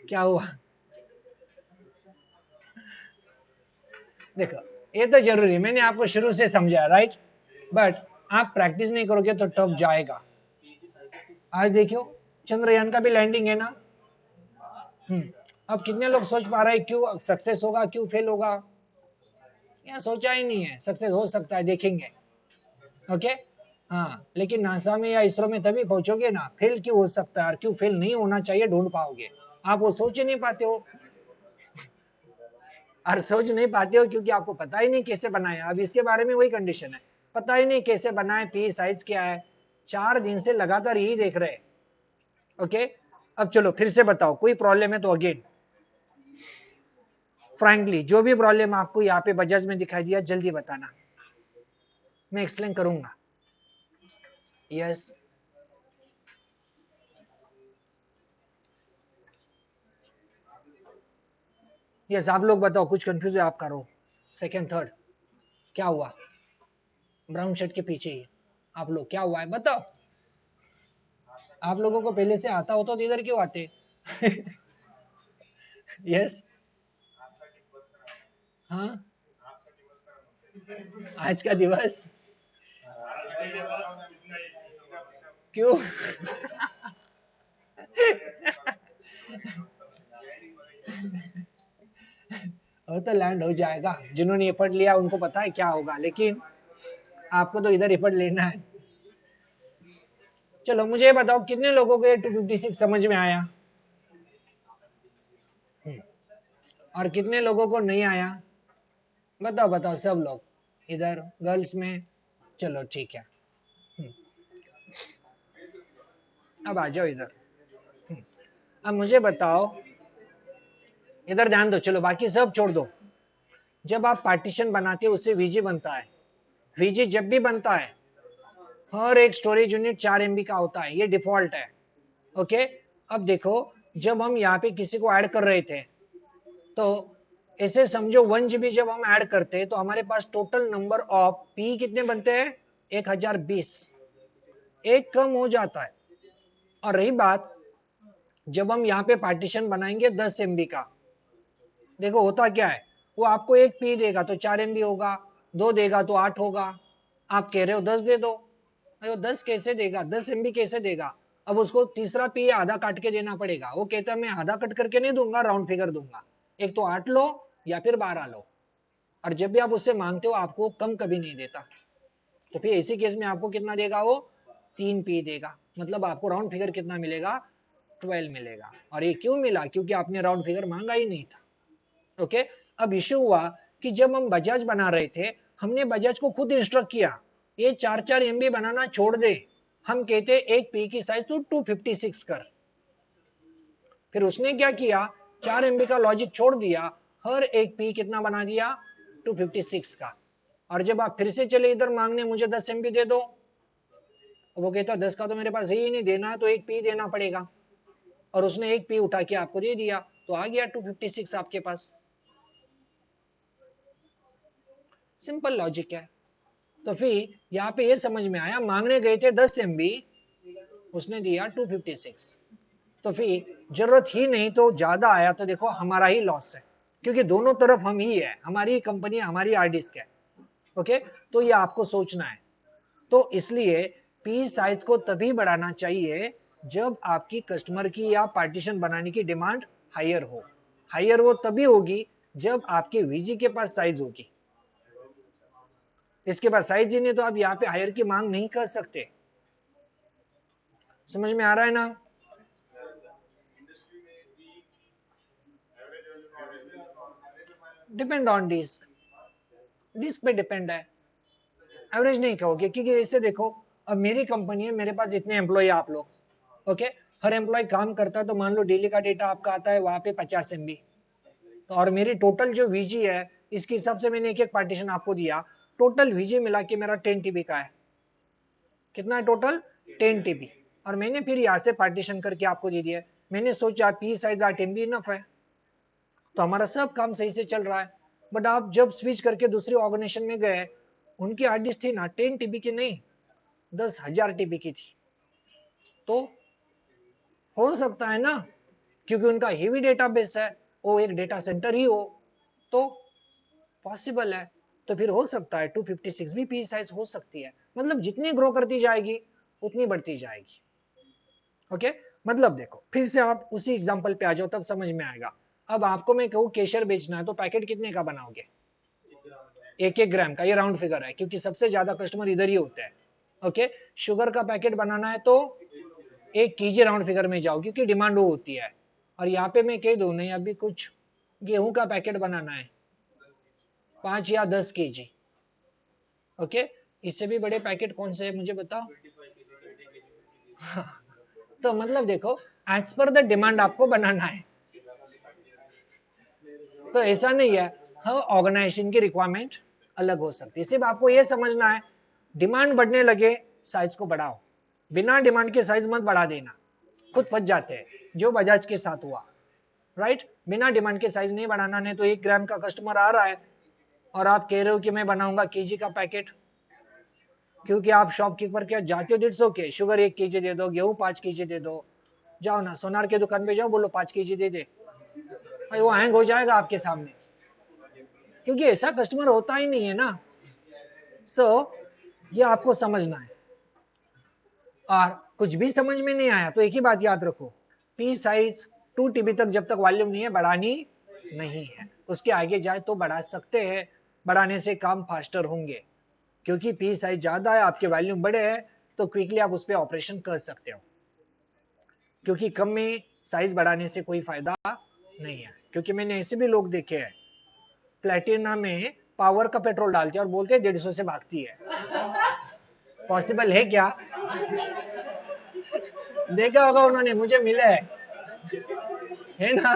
क्या हुआ, देखो ये तो जरूरी है, मैंने आपको शुरू से समझाया, राइट, बट आप प्रैक्टिस नहीं करोगे तो टफ जाएगा। आज देखियो चंद्रयान का भी लैंडिंग है ना। अब कितने लोग सोच पा रहे हैं क्यों सक्सेस होगा क्यों फेल होगा, या सोचा ही नहीं है, सक्सेस हो सकता है, देखेंगे। ओके, हाँ, लेकिन नासा में या इसरो में तभी पहुंचोगे ना, फेल क्यों हो सकता है और क्यों फेल नहीं होना चाहिए ढूंढ पाओगे। आप वो सोच ही नहीं पाते हो, और सोच नहीं पाते हो क्योंकि आपको पता ही नहीं कैसे बनाया। अब इसके बारे में वही कंडीशन है, पता ही नहीं कैसे बनाए, पी साइज क्या है, 4 दिन से लगातार यही देख रहे। ओके, अब चलो फिर से बताओ, कोई प्रॉब्लम है तो अगेन फ्रैंकली जो भी प्रॉब्लम आपको यहाँ पे बजाज में दिखाई दिया जल्दी बताना, मैं एक्सप्लेन करूंगा। यस, यस, आप लोग बताओ, कुछ कंफ्यूज है आप करो, सेकंड थर्ड क्या हुआ, ब्राउन शर्ट के पीछे ही आप लोग, क्या हुआ है बताओ। आप लोगों को पहले से आता होता तो इधर क्यों आते। यस, हाँ, आज का दिवस क्यों। वो तो लैंड हो जाएगा, जिन्होंने एफर्ट लिया उनको पता है क्या होगा, लेकिन आपको तो इधर एफर्ट लेना है। चलो मुझे ये बताओ, कितने लोगों को 256 समझ में आया, और कितने लोगों को नहीं आया, बताओ बताओ सब लोग, इधर गर्ल्स में, चलो ठीक है। अब आ जाओ इधर, अब मुझे बताओ, इधर ध्यान दो, चलो बाकी सब छोड़ दो। जब आप पार्टीशन बनाते हो उससे वीजी बनता है, वीजी जब भी बनता है हर एक स्टोरेज यूनिट 4 MB का होता है, ये डिफॉल्ट है। ओके, अब देखो जब हम यहाँ पे किसी को ऐड कर रहे थे, तो ऐसे समझो 1 GB जब हम ऐड करते हैं तो हमारे पास टोटल नंबर ऑफ पी कितने बनते हैं, 1020, एक कम हो जाता है। और रही बात जब हम यहाँ पे पार्टीशन बनाएंगे 10 MB का, देखो होता क्या है, वो आपको 1 पी देगा तो 4 MB होगा, 2 देगा तो 8 होगा, आप कह रहे हो 10 दे दो, भाई वो 10 कैसे देगा, 10 MB कैसे देगा? अब उसको तीसरा पी आधा काट के देना पड़ेगा, वो कहता है मैं आधा कट करके नहीं दूंगा, राउंड फिगर दूंगा, एक तो 8 लो या फिर 12 लो, और जब भी आप उससे मांगते हो आपको कम कभी नहीं देता, तो फिर ऐसी केस में आपको कितना देगा, वो 3 पी देगा, मतलब आपको राउंड फिगर कितना मिलेगा, 12 मिलेगा। और ये क्यों मिला, क्योंकि आपने राउंड फिगर मांगा ही नहीं था। ओके, अब इश्यू हुआ कि जब हम बजाज बना रहे थे, हमने बजाज को खुद इंस्ट्रक्ट किया ये 4-4 MB बनाना छोड़ दे, हम कहते एक पी की साइज तो 256 कर। फिर उसने क्या किया, 4 MB का लॉजिक छोड़ दिया, हर एक पी कितना बना दिया, 256 का। और जब आप फिर से चले इधर मांगने मुझे 10 MB दे दो, वो कहता 10 का तो मेरे पास ही नहीं, देना तो एक पी देना पड़ेगा, और उसने एक पी उठा के आपको दे दिया, तो आ गया 256 आपके पास। सिंपल लॉजिक है। तो फिर यहाँ पे ये समझ में आया, मांगने गए थे 10 MB, उसने दिया 256, तो फिर जरूरत ही नहीं तो ज्यादा आया तो देखो हमारा ही लॉस है, क्योंकि दोनों तरफ हम ही है, हमारी ही कंपनी, हमारी हार्ड डिस्क है। ओके, तो ये आपको सोचना है। तो इसलिए पी साइज को तभी बढ़ाना चाहिए जब आपकी कस्टमर की या पार्टीशन बनाने की डिमांड हायर हो। हायर वो तभी होगी जब आपके वीजी के पास साइज होगी, इसके पास साइज ही नहीं तो आप यहाँ पे हायर की मांग नहीं कर सकते। समझ में आ रहा है ना? डिपेंड ऑन डिस्क, डिस्क पे डिपेंड है, एवरेज नहीं कहोगे, क्योंकि ऐसे देखो, अब मेरी कंपनी है, मेरे पास इतने एम्प्लॉय आप लोग, ओके, हर एम्प्लॉय काम करता है, तो मान लो डेली का डेटा आपका आता है वहां पे 50 MB, तो और मेरी टोटल जो वीजी है इसके हिसाब से मैंने एक एक पार्टीशन आपको दिया, टोटल वीजी मिला के मेरा 10 TB का है। कितना है टोटल? 10 TB। और मैंने फिर यहाँ से पार्टीशन करके आपको दे दिया, मैंने सोचा पी साइज 8 MB इनफ है, तो हमारा सब काम सही से चल रहा है। बट आप जब स्विच करके दूसरी ऑर्गेनाइजेशन में गए, उनकी हार्ड डिस्क थी ना 10 TB की नहीं, 10,000 TB की थी, तो हो सकता है ना, क्योंकि उनका हेवी डेटाबेस है, वो एक डेटा सेंटर ही हो, तो पॉसिबल है। तो फिर हो सकता है 256 भी पी साइज हो सकती है, मतलब जितनी ग्रो करती जाएगी उतनी बढ़ती जाएगी। ओके, मतलब देखो फिर से आप उसी एग्जांपल पे आ जाओ, तब समझ में आएगा। अब आपको मैं कहूँ केशर बेचना है, तो पैकेट कितने का बनाओगे? 1-1 ग्राम का, ये राउंड फिगर है क्योंकि सबसे ज्यादा कस्टमर इधर ही होते हैं। ओके, शुगर का पैकेट बनाना है तो 1 kg राउंड फिगर में जाओ, क्योंकि डिमांड वो होती है। और यहाँ पे मैं कह दूं नहीं, अभी कुछ गेहूं का पैकेट बनाना है 5 या 10 kg। ओके, इससे भी बड़े पैकेट कौन से है मुझे बताओ। तो मतलब देखो, एज पर द डिमांड आपको बनाना है, तो ऐसा नहीं है, हर ऑर्गेनाइजेशन की रिक्वायरमेंट अलग हो सकती है। सिर्फ आपको ये समझना है, डिमांड बढ़ने लगे साइज को बढ़ाओ, बिना डिमांड के साइज मत बढ़ा देना, खुद फंस जाते हैं, जो बजाज के साथ हुआ। राइट, बिना डिमांड के साइज नहीं बढ़ाना, नहीं तो 1 ग्राम का कस्टमर आ रहा है और आप कह रहे हो कि मैं बनाऊंगा केजी का पैकेट, क्योंकि आप शॉपकीपर के जाते हो 150 के, शुगर 1 kg दे दो, गेहूं 5 kg दे दो, जाओ ना सोनार के दुकान पे जाओ, बोलो 5 kg दे दे, भाई वो हैंग हो जाएगा आपके सामने, क्योंकि ऐसा कस्टमर होता ही नहीं है ना। सो ये आपको समझना है। और कुछ भी समझ में नहीं आया तो एक ही बात याद रखो, पी साइज 2 TB तक जब तक वॉल्यूम नहीं है बढ़ानी नहीं है, उसके आगे जाए तो बढ़ा सकते हैं, बढ़ाने से काम फास्टर होंगे, क्योंकि पी साइज ज्यादा है, आपके वॉल्यूम बड़े है, तो क्विकली आप उस पर ऑपरेशन कर सकते हो, क्योंकि कम में साइज बढ़ाने से कोई फायदा नहीं है। क्योंकि मैंने ऐसे भी लोग देखे हैं, प्लेटिना में पावर का पेट्रोल डालते हैं और बोलते हैं 150 से भागती है, पॉसिबल है क्या? देखा होगा उन्होंने, मुझे मिले है ना।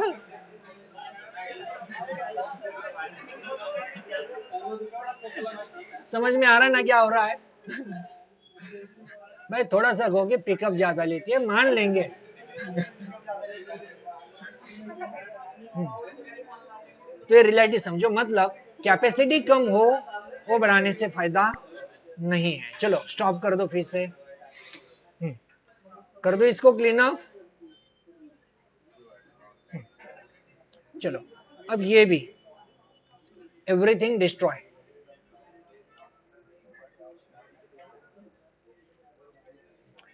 समझ में आ रहा है ना क्या हो रहा है? भाई थोड़ा सा कहोगे पिकअप ज्यादा लेती है, मान लेंगे। तो ये रियलिटी समझो, मतलब कैपेसिटी कम हो वो बढ़ाने से फायदा नहीं है। चलो स्टॉप कर दो फिर से, कर दो इसको क्लीन अप। चलो अब ये भी एवरीथिंग डिस्ट्रॉय।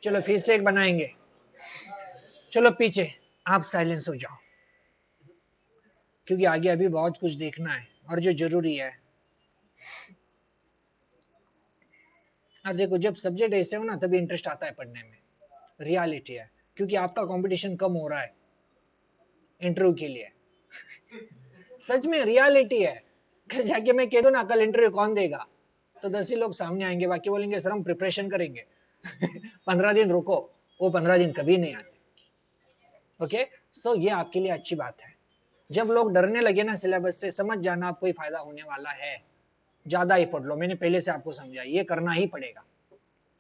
चलो फिर से एक बनाएंगे। चलो पीछे आप साइलेंस हो जाओ, क्योंकि आगे अभी बहुत कुछ देखना है और जो जरूरी है। और देखो जब सब्जेक्ट ऐसे हो ना तभी इंटरेस्ट आता है पढ़ने में, रियलिटी है, क्योंकि आपका कंपटीशन कम हो रहा है इंटरव्यू के लिए। सच में रियलिटी है। कल जाके मैं कह दूं ना कल इंटरव्यू कौन देगा, तो 10 ही लोग सामने आएंगे, बाकी बोलेंगे सर हम प्रिपरेशन करेंगे। 15 दिन रुको, वो 15 दिन कभी नहीं आते। ओके, सो ये आपके लिए अच्छी बात है। जब लोग डरने लगे ना सिलेबस से, समझ जाना आप कोई फायदा होने वाला है। ज्यादा ही पढ़ लो, मैंने पहले से आपको समझा, ये करना ही पड़ेगा।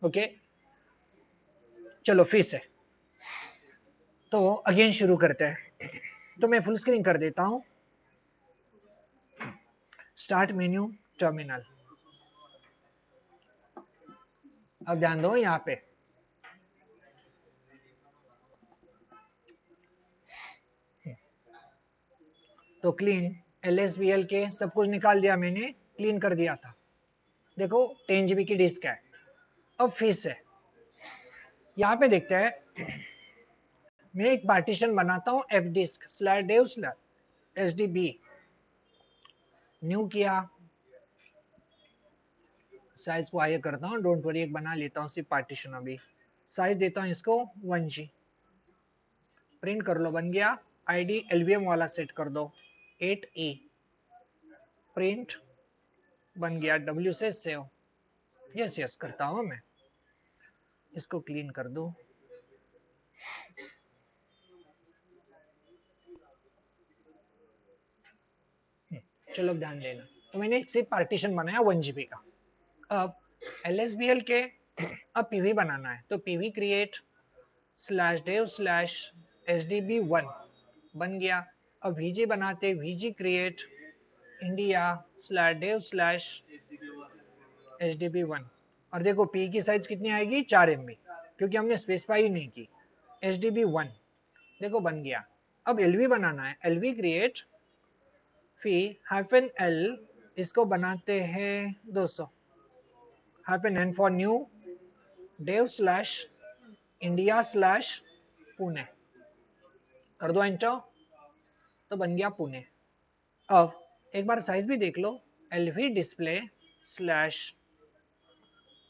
ओके, चलो फिर से तो अगेन शुरू करते हैं। तो मैं फुल स्क्रीन कर देता हूं। Start menu, terminal. अब ध्यान दो यहाँ पे, तो क्लीन LSBL के सब कुछ निकाल दिया मैंने, क्लीन कर दिया था। देखो 10 GB की डिस्क है। अब फिर से यहाँ पे देखते हैं, मैं एक पार्टीशन बनाता हूँ F disk slash dev slash SDB, new किया, साइज को हाई करता हूँ, डोंट वरी, एक बना लेता हूँ सिर्फ पार्टीशन। अभी साइज देता हूँ इसको 1G, प्रिंट कर लो, बन गया। ID LVM वाला सेट कर दो 8E, प्रिंट, बन गया। W से सेव, यस यस करता हूँ मैं, इसको क्लीन कर दो। चलो ध्यान देना, तो मैंने एक सिर्फ पार्टीशन बनाया 1GB का। अब LSBL के अब PV बनाना है, तो PV create slash dev slash SDB1 बन गया। अब VG बनाते, VG create India slash dev slash SDB1, और देखो P की साइज कितनी आएगी, 4 MB, क्योंकि हमने स्पेसिफाई नहीं की। SDB1 देखो बन गया। अब LV बनाना है, LV क्रिएट फी -L, इसको बनाते हैं 200, -N for new, dev slash India slash Pune, कर दो एंटर, तो बन गया पुणे। अब एक बार साइज भी देख लो, LV display slash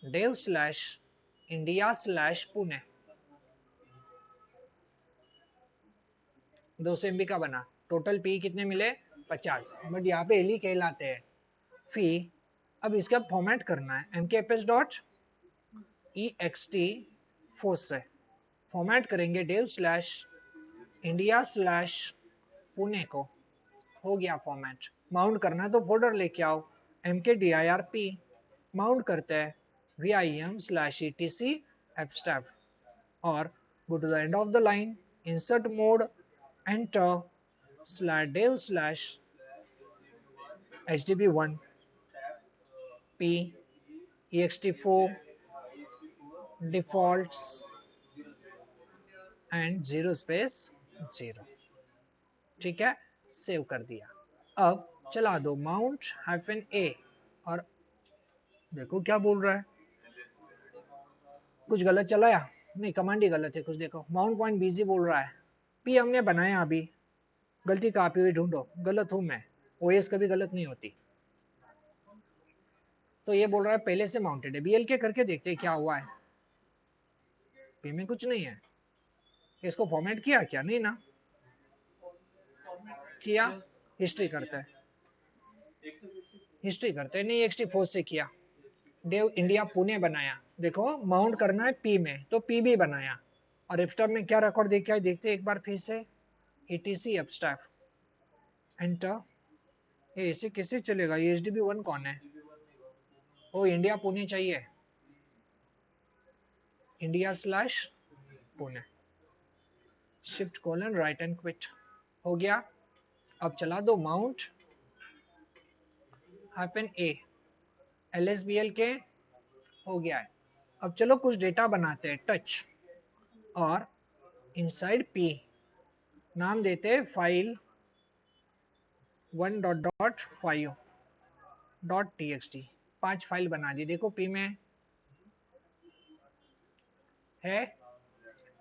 dev slash India slash Pune, 200 MB का बना। टोटल पी कितने मिले, 50, बट यहाँ पे एली कहलाते हैं फी। अब इसका फॉर्मेट करना है mkfs डॉट ext 4 से फॉर्मेट करेंगे dev slash India slash Pune को, हो गया फॉर्मेट। माउंट करना है तो फोल्डर लेके आओ, mkdirp माउंट करते हैं vim स्लैश etc fstaff, और go to the end of the line, insert mode, enter slash dev slash HDB1 p ext4 defaults and 0 space 0। ठीक है, सेव कर दिया। अब चला दो माउंट -a, और देखो क्या बोल रहा है, कुछ गलत चलाया नहीं, कमांड ही गलत है कुछ। देखो माउंट पॉइंट बिजी बोल रहा है, पी हमने बनाया, अभी गलती कहाँ पे हुई ढूंढो, गलत हूं मैं, OS कभी गलत नहीं होती। तो ये बोल रहा है पहले से माउंटेड है, BL के करके देखते हैं क्या हुआ है। पी में कुछ नहीं है, इसको फॉर्मेट किया क्या, नहीं ना किया, हिस्ट्री करता है, हिस्ट्री करते हैं, नहीं ext4 से किया। डेव इंडिया पुणे बनाया, देखो माउंट करना है पी में तो पी भी बनाया, और एपस्टैफ में क्या रिकॉर्ड देखा है देखते एक बार फिर से, etc एपस्टैफ, एंटर। ये ऐसे कैसे चलेगा, ये HDB1 कौन है, ओ इंडिया पुणे चाहिए, India slash Pune, shift colon right and quit, हो गया। अब चला दो माउंट -a LSBL के, हो गया है। अब चलो कुछ डेटा बनाते हैं, टच, और इनसाइड p नाम देते हैं फाइल 1.5, डॉट टीएक्सटी 5 फाइल बना दी। देखो पी में है।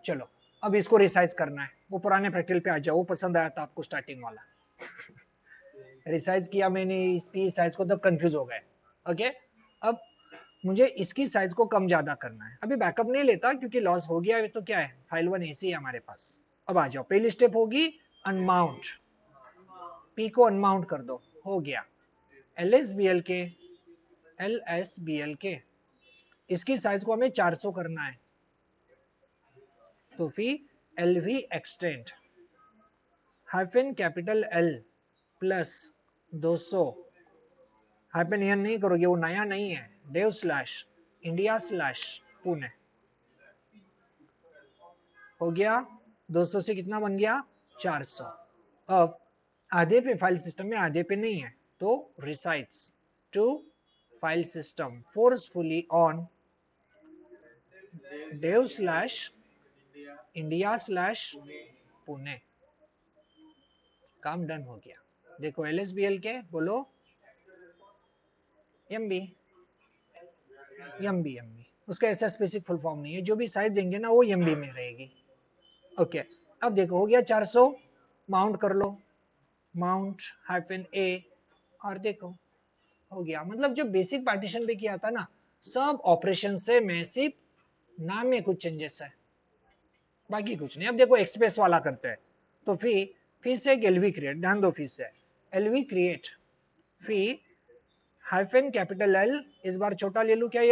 चलो अब इसको रिसाइज करना है। वो पुराने प्रैक्टिकल पे आ जाओ, वो पसंद आया था आपको स्टार्टिंग वाला। रिसाइज किया मैंने इस पी साइज को, तब कंफ्यूज हो गए। ओके, अब मुझे इसकी साइज को कम ज्यादा करना है। अभी बैकअप नहीं लेता क्योंकि लॉस हो गया है, तो क्या है फाइल 1 ऐसी है हमारे पास। अब आ जाओ, पहली स्टेप होगी अनमाउंट, पी को अनमाउंट कर दो, हो गया। LSBL के इसकी साइज को हमें 400 करना है, तो फिर LV extend hyphen capital L plus 200 hyphen यह नहीं करोगे, वो नया नहीं है, देव स्लैश इंडिया स्लैश पुणे। हो गया 200 से कितना बन गया 400। अब आधे पे फाइल सिस्टम में, आधे पे नहीं है, तो resize to file system forcefully on dev slash India slash Pune. काम डन हो गया। देखो LSBL के बोलो MB उसका ऐसा स्पेसिफिक फुल फॉर्म नहीं है, जो भी साइज देंगे ना वो MB में रहेगी। ओके, अब देखो हो गया 400, माउंट कर लो, माउंट हाइफन A, और देखो हो गया। मतलब जो बेसिक पार्टीशन पे किया था ना, सब ऑपरेशन से मैं सिर्फ नाम में कुछ चेंजेस है, बाकी कुछ नहीं। अब देखो एक्सप्रेस वाला करते हैं, तो फिर से एक LV क्रिएट, ध्यान दो, फिर से LV क्रिएट, फिर हाइफन कैपिटल L, इस बार छोटा ले लू क्या,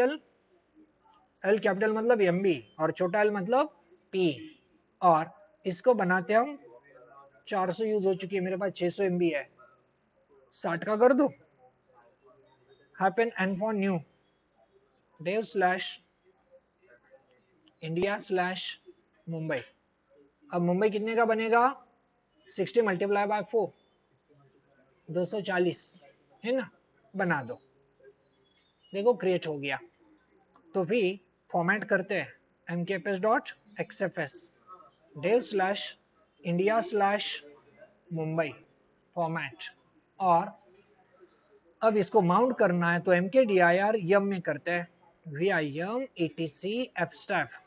L कैपिटल मतलब MB और छोटा L मतलब P, और इसको बनाते हम 400 यूज हो चुकी है, मेरे पास 600 MB है, 60 का कर दो, hyphen N for new dev slash India slash Mumbai. अब मुंबई कितने का बनेगा, 60 मल्टीप्लाई बाय 4 240 है ना, बना दो। देखो क्रिएट हो गया। तो फिर फॉर्मेट करते हैं mkps.xfs dev slash India slash Mumbai format, और अब इसको माउंट करना है तो mkdir yum में करते हैं vim etc fstaff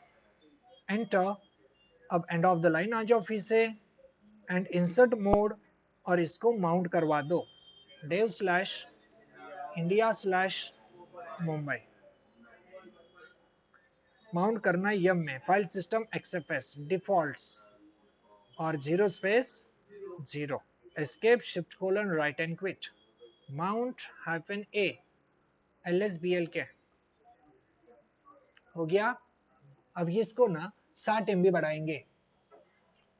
एंटर। अब एंड ऑफ द लाइन आ जाओ फिर से, एंड इंसर्ट मोड, और इसको माउंट करवा दो dev slash India slash Mumbai. Mount करना यम में फाइल सिस्टम XFS डिफॉल्ट्स और 0 space 0 escape shift colon right and quit mount hyphen A LSBL के। हो गया। अब ये इसको ना 60 MB बढ़ाएंगे,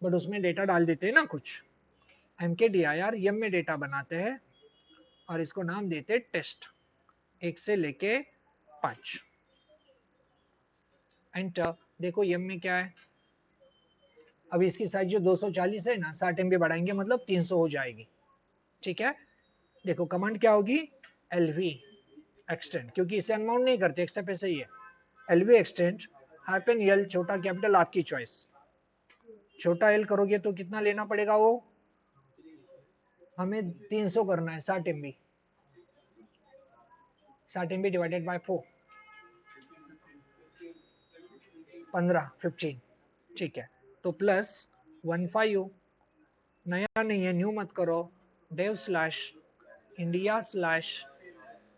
बट उसमें डेटा डाल देते हैं ना कुछ, mkdir यम में डेटा बनाते हैं और इसको नाम देते टेस्ट 1 से लेके 5। एंटर। देखो यम में क्या है, अब इसकी साइज जो 240 है ना, 60 MB बढ़ाएंगे मतलब 300 हो जाएगी, ठीक है। देखो कमांड क्या होगी, LV एक्सटेंड, क्योंकि इसे अनमाउंट नहीं करते एक्सेप्ट ऐसे ही है, LV एक्सटेंड हाइफन L छोटा कैपिटल आपकी चॉइस, छोटा L करोगे तो कितना लेना पड़ेगा, वो हमें 300 करना है, 60 MB, 60 MB डिवाइडेड बाय 4 15 ठीक है। तो प्लस 15 नया नहीं है, न्यू मत करो, dev slash India slash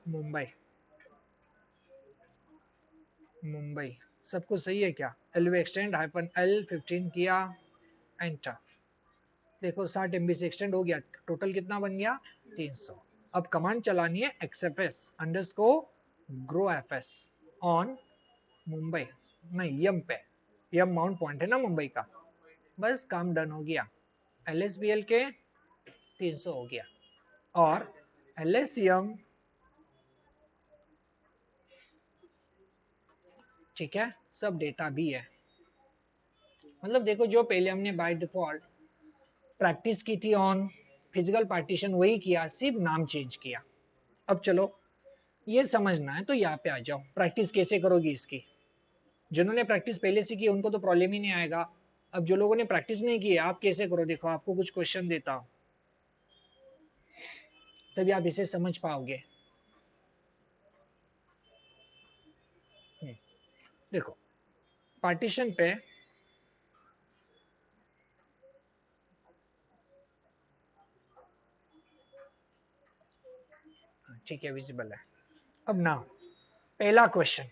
Mumbai सब कुछ सही है क्या, LV एक्सटेंड हाइफन L 15 किया, एंटर। देखो 60 MB से एक्सटेंड हो गया, टोटल कितना बन गया 300। अब कमांड चलानी है XFS underscore grow FS on Mumbai, नहीं यम पे, यम माउंट पॉइंट है ना मुंबई का। बस काम डन हो गया, LSBL के 300 हो गया, और LSYM ठीक है, सब डेटा भी है। मतलब देखो जो पहले हमने बाय डिफॉल्ट प्रैक्टिस की थी ऑन फिजिकल पार्टीशन, वही किया, सिर्फ नाम चेंज किया। अब चलो ये समझना है तो यहाँ पे आ जाओ, प्रैक्टिस कैसे करोगी इसकी। जिन्होंने प्रैक्टिस पहले से की उनको तो प्रॉब्लम ही नहीं आएगा। अब जो लोगों ने प्रैक्टिस नहीं की है, आप कैसे करो, देखो आपको कुछ क्वेश्चन देता हूं, तभी आप इसे समझ पाओगे। देखो पार्टीशन पे ठीक है, विजिबल है। अब ना पहला क्वेश्चन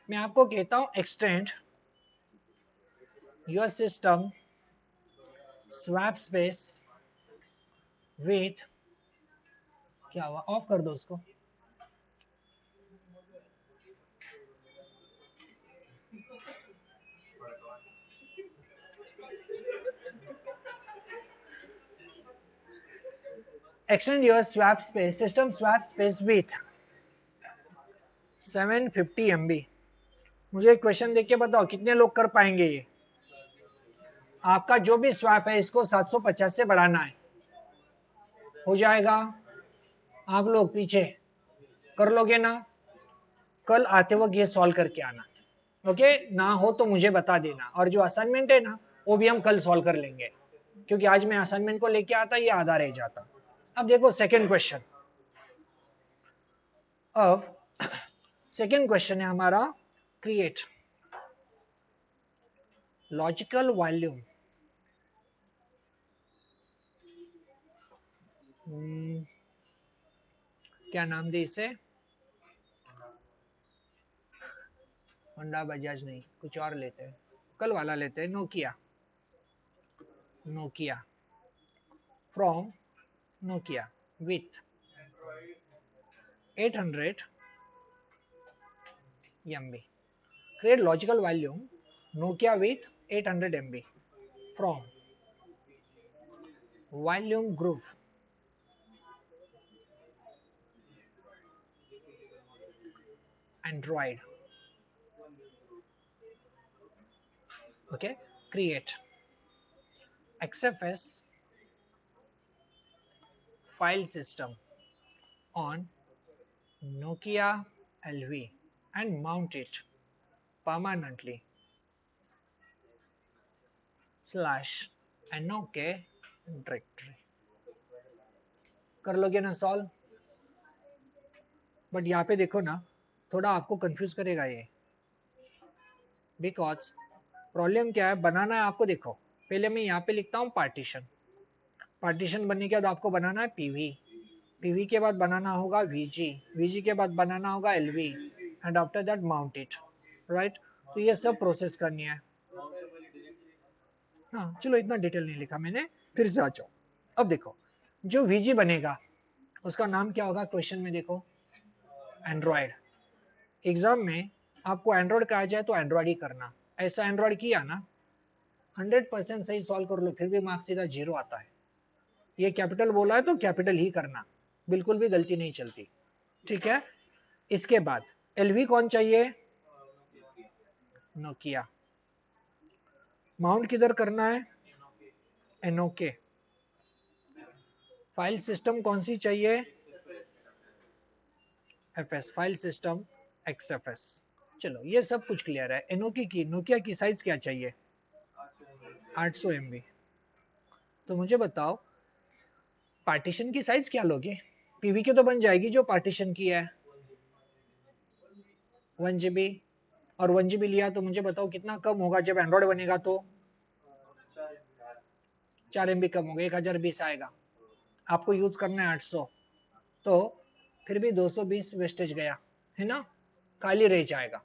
मैं आपको कहता हूं, extend your system swap space with, क्या हुआ, ऑफ कर दो उसको। Extend your swap space, system swap space with 750 MB। मुझे एक क्वेश्चन देख के बताओ कितने लोग कर पाएंगे ये। आपका जो भी स्वैप है इसको 750 से बढ़ाना है, हो जाएगा। आप लोग पीछे कर लोगे ना, कल आते वक्त ये सॉल्व करके आना। ओके, ना हो तो मुझे बता देना, और जो असाइनमेंट है ना वो भी हम कल सॉल्व कर लेंगे, क्योंकि आज मैं असाइनमेंट को लेके आता ये आधा रह जाता। अब देखो सेकंड क्वेश्चन। अब सेकंड क्वेश्चन है हमारा, क्रिएट लॉजिकल वॉल्यूम क्या नाम दे इसे, होंडा बजाज नहीं, कुछ और लेते हैं, कल वाला लेते हैं, Nokia. Nokia from Nokia with 800 MB। create logical volume Nokia with 800 MB from volume group Android. Okay, create XFS file system on Nokia LV and mount it permanently / NOK directory. कर लोगे ना सॉल्व। बट यहाँ पे देखो ना, थोड़ा आपको confuse करेगा ये, बिकॉज प्रॉब्लम क्या है, बनाना है आपको। देखो पहले मैं यहाँ पे लिखता हूँ पार्टीशन, पार्टीशन बनने के बाद आपको बनाना है पीवी, पीवी के बाद बनाना होगा वीजी, वीजी के बाद बनाना होगा LV, and after that mount it, right. तो ये सब प्रोसेस करनी है। हाँ चलो, इतना डिटेल नहीं लिखा मैंने, फिर से आ जाओ। अब देखो जो वीजी बनेगा उसका नाम क्या होगा, क्वेश्चन में देखो एंड्रॉयड। एग्जाम में आपको एंड्रॉयड कहा जाए तो एंड्रॉयड ही करना। ऐसा एंड्रॉयड किया ना 100% सही सॉल्व कर लो, फिर भी मार्क्स सीधा 0 आता है। ये कैपिटल बोला है तो कैपिटल ही करना, बिल्कुल भी गलती नहीं चलती, ठीक है। इसके बाद एलवी कौन चाहिए, नोकिया। माउंट किधर करना है, एनओके। फाइल सिस्टम कौन सी चाहिए, एफएस फाइल सिस्टम एक्सएफएस। चलो ये सब कुछ क्लियर है। एनओके की, नोकिया की साइज क्या चाहिए, 800 MB। तो मुझे बताओ पार्टीशन की साइज क्या लोगे, पीवी की तो बन जाएगी जो पार्टीशन की है 1 GB, और 1 GB लिया तो मुझे बताओ कितना कम होगा जब एंड्रॉयड बनेगा तो 4 MB कम होगा, 1020 आएगा। आपको यूज करना है 800, तो फिर भी 220 वेस्टेज गया है ना, खाली रह जाएगा।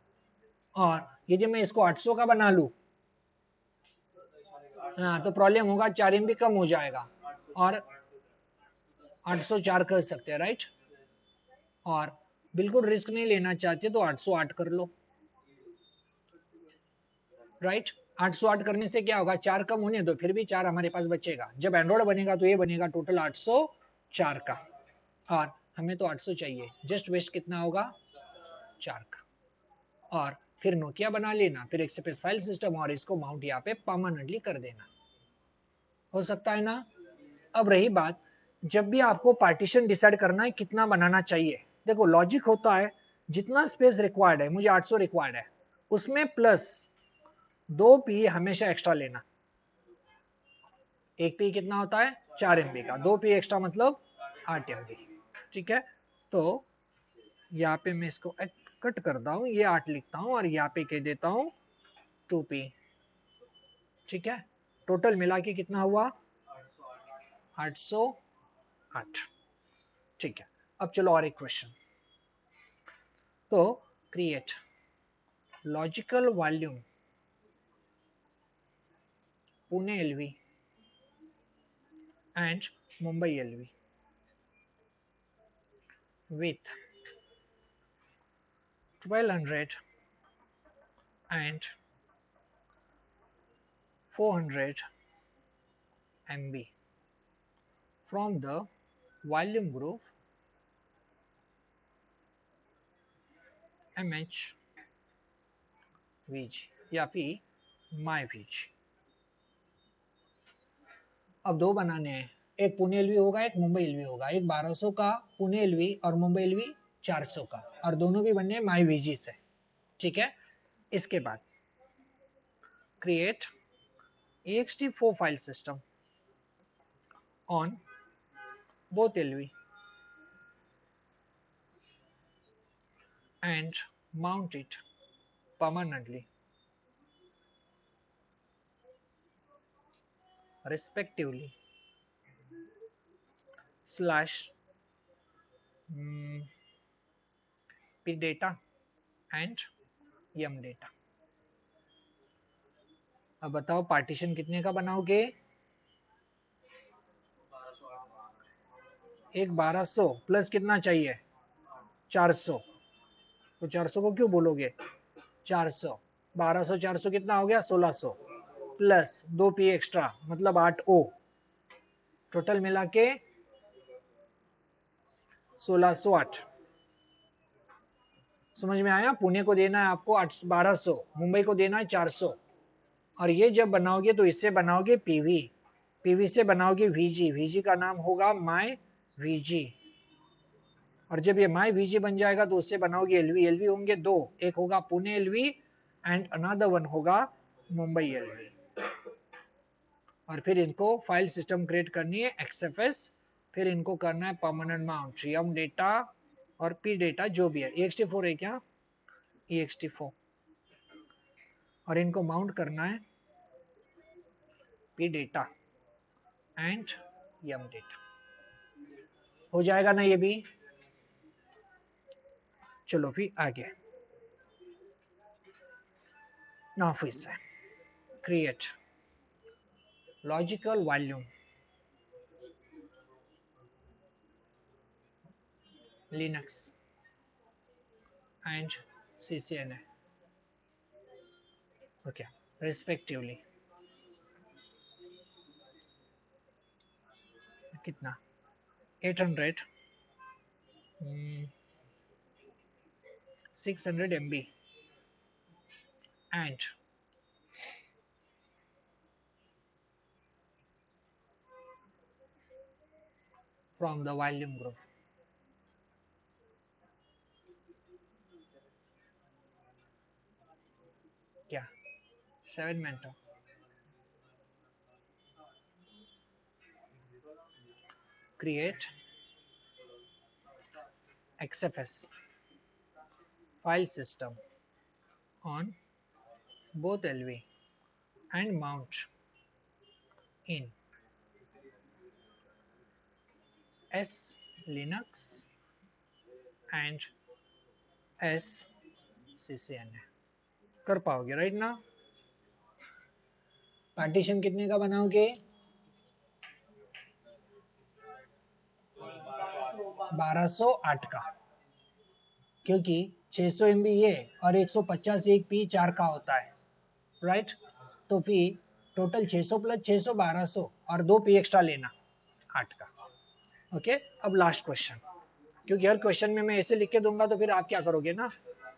और यदि मैं इसको 800 का बना लूं, हाँ तो प्रॉब्लम होगा, 4 MB कम हो जाएगा, और 804 कर सकते हैं, राइट। और बिल्कुल रिस्क नहीं लेना चाहते तो 808 कर लो, राइट। 808 करने से क्या होगा, 4 कम होने दो, फिर भी 4 हमारे पास बचेगा। जब एंड्रॉयड बनेगा तो ये बनेगा टोटल 804 का, और हमें तो 800 चाहिए, जस्ट वेस्ट कितना होगा 4 का। और फिर नोकिया बना लेना, फिर एक्सएफएस फाइल सिस्टम, और इसको माउंट यहाँ पे परमानेंटली कर देना, हो सकता है ना। अब रही बात, जब भी आपको पार्टीशन डिसाइड करना है कितना बनाना चाहिए, देखो लॉजिक होता है जितना स्पेस रिक्वायर्ड है, मुझे 800 रिक्वायर्ड है, उसमें प्लस 2 पी हमेशा एक्स्ट्रा लेना। एक पी कितना होता है 4 MB का, 2 पी एक्स्ट्रा मतलब 8 MB, ठीक है। तो यहाँ पे मैं इसको कट करता हूं, ये 8 लिखता हूं और यहाँ पे कह देता हूं 2p। ठीक है, टोटल मिला के कितना हुआ 808। ठीक है, अब चलो और एक क्वेश्चन। तो create logical volume Pune LV and Mumbai LV with 1200 and 400 MB from the volume group MHVG या फिर MyVG। अब दो बनाने हैं, एक पुणे एलवी होगा एक मुंबई एलवी होगा, एक 1200 का पुणे एलवी और मुंबई एलवी 400 का, और दोनों भी बनने MyVG से। ठीक है, इसके बाद create ext4 file system on both LV and mount it permanently respectively slash pdata and mdata। अब बताओ पार्टीशन कितने का बनाओगे? एक 1200 प्लस कितना चाहिए 400, तो 400 को क्यों बोलोगे 400, 1200 400 कितना हो गया 1600 प्लस 2p एक्स्ट्रा मतलब 8o, टोटल मिला के 1608। समझ में आया? पुणे को देना है आपको 1200, मुंबई को देना है 400, और ये जब बनाओगे तो इससे बनाओगे पीवी, पीवी से बनाओगे वीजी, वीजी का नाम होगा माई वीजी, और जब ये माई वीजी बन जाएगा तो उससे बनाओगे एलवी, एलवी होंगे दो, एक होगा Pune LV and another one होगा मुंबई एलवी। और फिर इनको फाइल सिस्टम क्रिएट करनी है XFS, फिर इनको करना है परमानेंट माउंट एम डेटा और पी डेटा जो भी है, ext4 है क्या ext4, और इनको माउंट करना है P data and M data. हो जाएगा ना ये भी? चलो फिर आगे। नाउ फिर से create logical volume Linux and CCNA, okay, respectively। कितना 800 600 MB and from the volume group क्या 7 mentor create XFS file system on both LV and mount in S Linux and S CCNA। कर पाओगे right ना? Partition कितने का बनाओगे 1208 का, क्योंकि 600 MB ये और 150 एक पी 4 का होता है राइट, तो फिर टोटल 600 प्लस 600 1200 और 2 पी एक्स्ट्रा लेना 8 का। ओके, अब लास्ट क्वेश्चन, क्योंकि हर क्वेश्चन में मैं ऐसे लिख के दूंगा तो फिर आप क्या करोगे ना,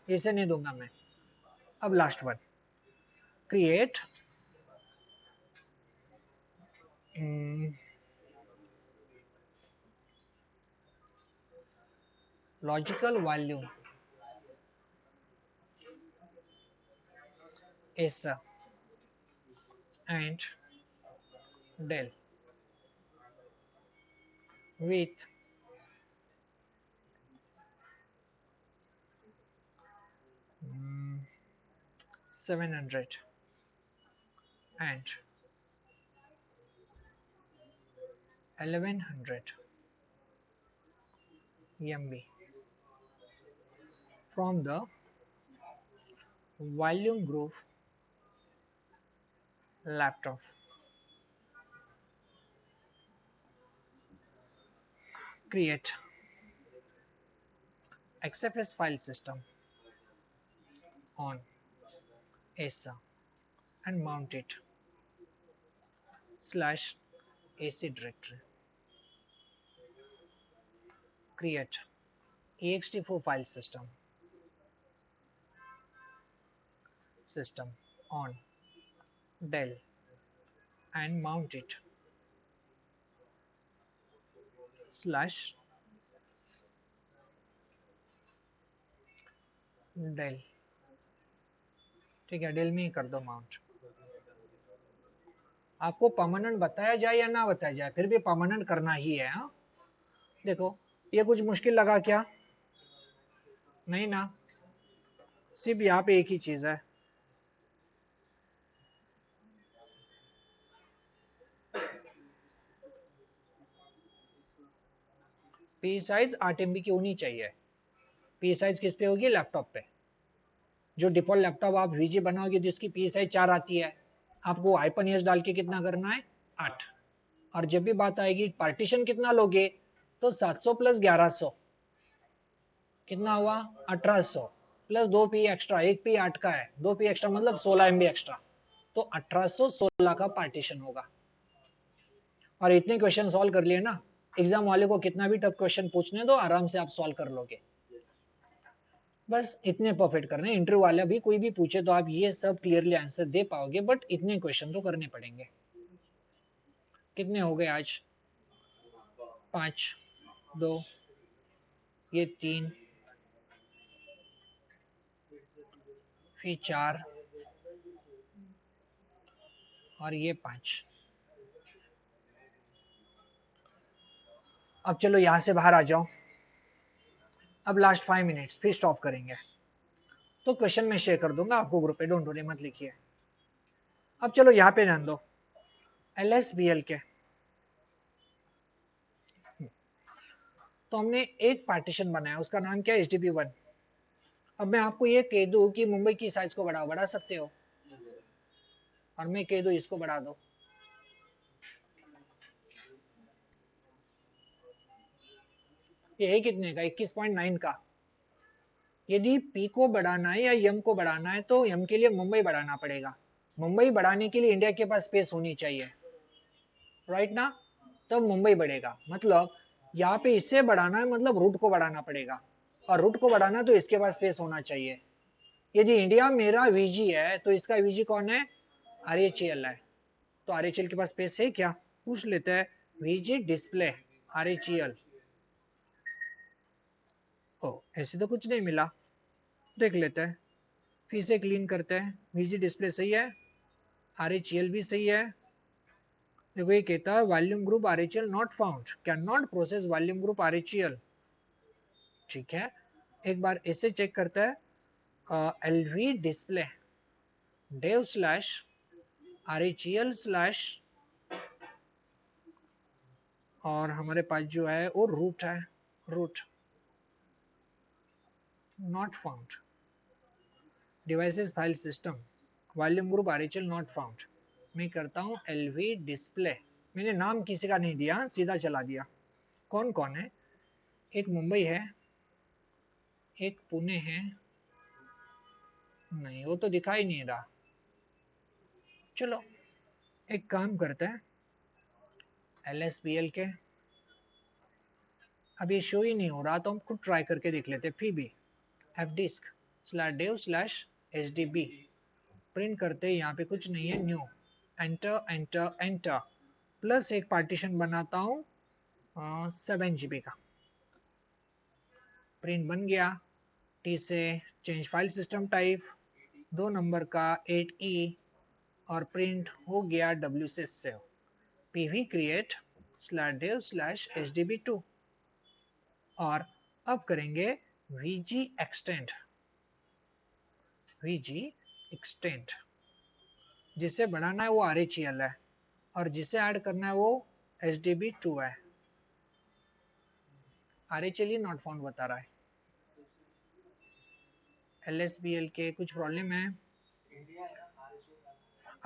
ऐसे नहीं दूंगा मैं। अब last one, create logical volume Acer and Dell with 700 and 1100 MB from the volume group laptop. Create XFS file system on ASA and mount it /AC directory. Create ext4 file system on Dell and mount it /Dell. ठीक है, del में ही कर दो mount. आपको permanent बताया जाए या ना बताया जाए, फिर भी परमानेंट करना ही है. हाँ, देखो ये कुछ मुश्किल लगा क्या? नहीं ना, सिर्फ यहाँ पे एक ही चीज है. पी साइज 8 MB की होनी चाहिए. पी साइज किस पे होगी? लैपटॉप पे. जो डिफॉल्ट लैपटॉप आप वीजी बनाओगे तो इसकी पी साइज 4 आती है. आपको -s डाल के कितना करना है? 8. और जब भी बात आएगी पार्टीशन कितना लोगे, तो 700 + 1100 कितना हुआ? 1800 प्लस 2 पी एक्स्ट्रा. एक पी 8 का है, 2 पी एक्स्ट्रा मतलब 16 MB एक्स्ट्रा, तो 1816 का पार्टीशन होगा. और इतने क्वेश्चन सॉल्व कर लिए ना, एग्जाम वाले को कितना भी टफ क्वेश्चन पूछने दो, आराम से आप सॉल्व कर लोगे. बस इतने परफेक्ट करने. इंटरव्यू वाला भी कोई भी पूछे तो आप ये सब क्लियरली आंसर दे पाओगे, बट इतने क्वेश्चन तो करने पड़ेंगे. कितने हो गए आज? 5, 2, ये 3, फिर 4 और ये 5. अब चलो यहां से बाहर आ जाओ. अब लास्ट 5 मिनट्स, फिर स्टॉप करेंगे. तो क्वेश्चन मैं शेयर कर दूंगा आपको ग्रुप पे, डोंट वरी, मत लिखिए. अब चलो यहाँ पे ध्यान दो. LSBL के तो हमने एक पार्टीशन बनाया, उसका नाम क्या है? HDB1. अब मैं आपको ये कह दूं कि मुंबई की साइज को बढ़ा सकते हो, और मैं कह दूं इसको बढ़ा दो. ये है कितने का? 21.9 का. यदि P को बढ़ाना है या M को बढ़ाना है तो M के लिए मुंबई बढ़ाना पड़ेगा. मुंबई बढ़ाने के लिए इंडिया के पास स्पेस होनी चाहिए, राइट ना? तब मुंबई बढ़ेगा. मतलब यहाँ पे इससे बढ़ाना है, मतलब रूट को बढ़ाना पड़ेगा, और रूट को बढ़ाना तो इसके पास स्पेस होना चाहिए. यदि इंडिया मेरा VG है तो इसका VG कौन है? RHEL है. तो RHEL के पास स्पेस है क्या? पूछ लेते हैं. VG display RHEL. ओ, ऐसे तो कुछ नहीं मिला. देख लेते हैं, फिर से क्लीन करते हैं. VG डिस्प्ले सही है, RHEL भी सही है. देखो ये कहता है volume group RHEL not found, can not process volume group RHEL. ठीक है, एक बार ऐसे चेक करता है. LV डिस्प्ले dev /RHEL/ और हमारे पास जो है वो रूट है. Root not found. Devices file system volume group RHEL not found. मैं करता हूँ LV डिस्प्ले. मैंने नाम किसी का नहीं दिया, सीधा चला दिया. कौन कौन है? एक मुंबई है, एक पुणे है, नहीं वो तो दिखाई नहीं रहा. चलो एक काम करते हैं, LSBL के अब ये शो ही नहीं हो रहा, तो हम खुद ट्राई करके देख लेते. फिर भी fdisk/dev/hdb प्रिंट करते. यहाँ पे कुछ नहीं है, new, enter enter enter, plus एक पार्टीशन बनाता हूँ 7 GB का. प्रिंट बन गया. T से change file system type 2 number का 8E, और प्रिंट हो गया W से सेव. pv create /dev/hdb2. और अब करेंगे VG extend. VG एक्सटेंड, जिसे बढ़ाना है वो RHEL है और जिसे ऐड करना है वो HDB2 है। RHEL ही नॉट फाउंड बता रहा है। LSBL के कुछ प्रॉब्लम है।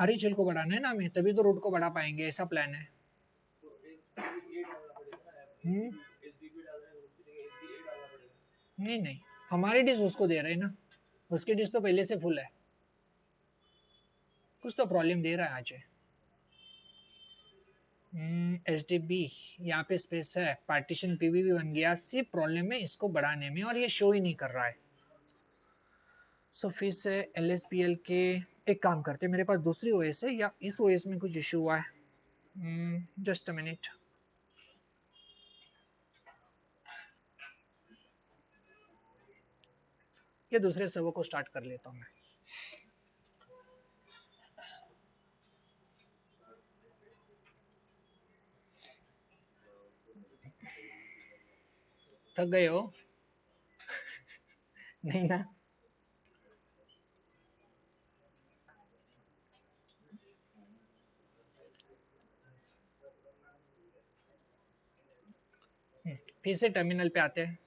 RHEL को बढ़ाना है ना हमें, तभी तो रूट को बढ़ा पाएंगे, ऐसा प्लान है। नहीं नहीं, हमारी डिश उसको दे रहे हैं ना, उसकी डिश तो पहले से फुल है, कुछ तो प्रॉब्लम दे रहा है आज। HDB यहाँ पे स्पेस है, पार्टीशन PVB बन गया, सिर्फ प्रॉब्लम है इसको बढ़ाने में और ये शो ही नहीं कर रहा है। सो फिर से LSBL के एक काम करते हैं, मेरे पास दूसरी OS है या इस OS में कुछ इशू हुआ है। Just a minute. ये दूसरे सर्वर को स्टार्ट कर लेता हूँ मैं। थक गए हो? नहीं ना? फिर से टर्मिनल पे आते हैं।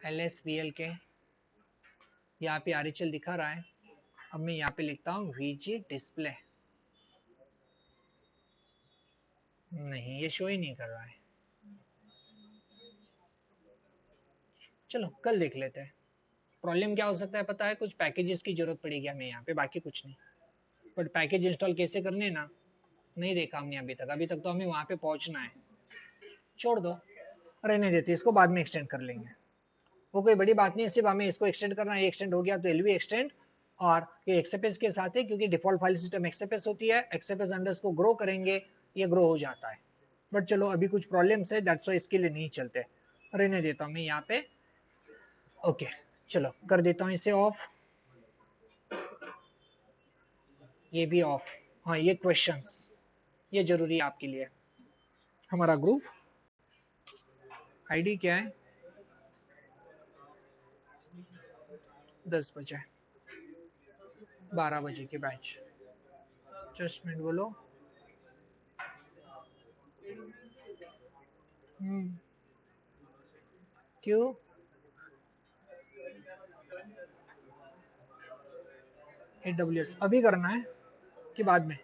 LSBL के यहाँ पे RHL दिखा रहा है। अब मैं यहाँ पे लिखता हूँ VG डिस्प्ले, नहीं ये शो ही नहीं कर रहा है। चलो कल देख लेते हैं प्रॉब्लम क्या हो सकता है। पता है, कुछ पैकेजेस की जरूरत पड़ेगी हमें यहाँ पे, बाकी कुछ नहीं। बट पैकेज इंस्टॉल कैसे करने ना, नहीं देखा हमने अभी तक। अभी तक तो हमें वहाँ पे पहुँचना है। छोड़ दो, रहने देते, इसको बाद में एक्सटेंड कर लेंगे, वो कोई बड़ी बात नहीं है। सिर्फ हमें इसको एक्सटेंड करना है, एक्सटेंड हो गया तो LV एक्सटेंड, और ये XFS के साथ है क्योंकि डिफॉल्ट फाइल सिस्टम XFS होती है। XFS अंडर्स को ग्रो करेंगे, ये ग्रो हो जाता है। बट चलो अभी कुछ प्रॉब्लम्स है, दैट्स व्हाई इसके लिए नहीं चलते, रहने देता हूँ मैं यहाँ पे। ओके चलो कर देता हूँ इसे ऑफ, ये भी ऑफ। हाँ ये क्वेश्चंस, ये जरूरी है आपके लिए। हमारा ग्रुप ID क्या है? 10 बजे, 12 बजे के बैच। जस्ट मिनट बोलो। क्यों? AWS अभी करना है कि बाद में?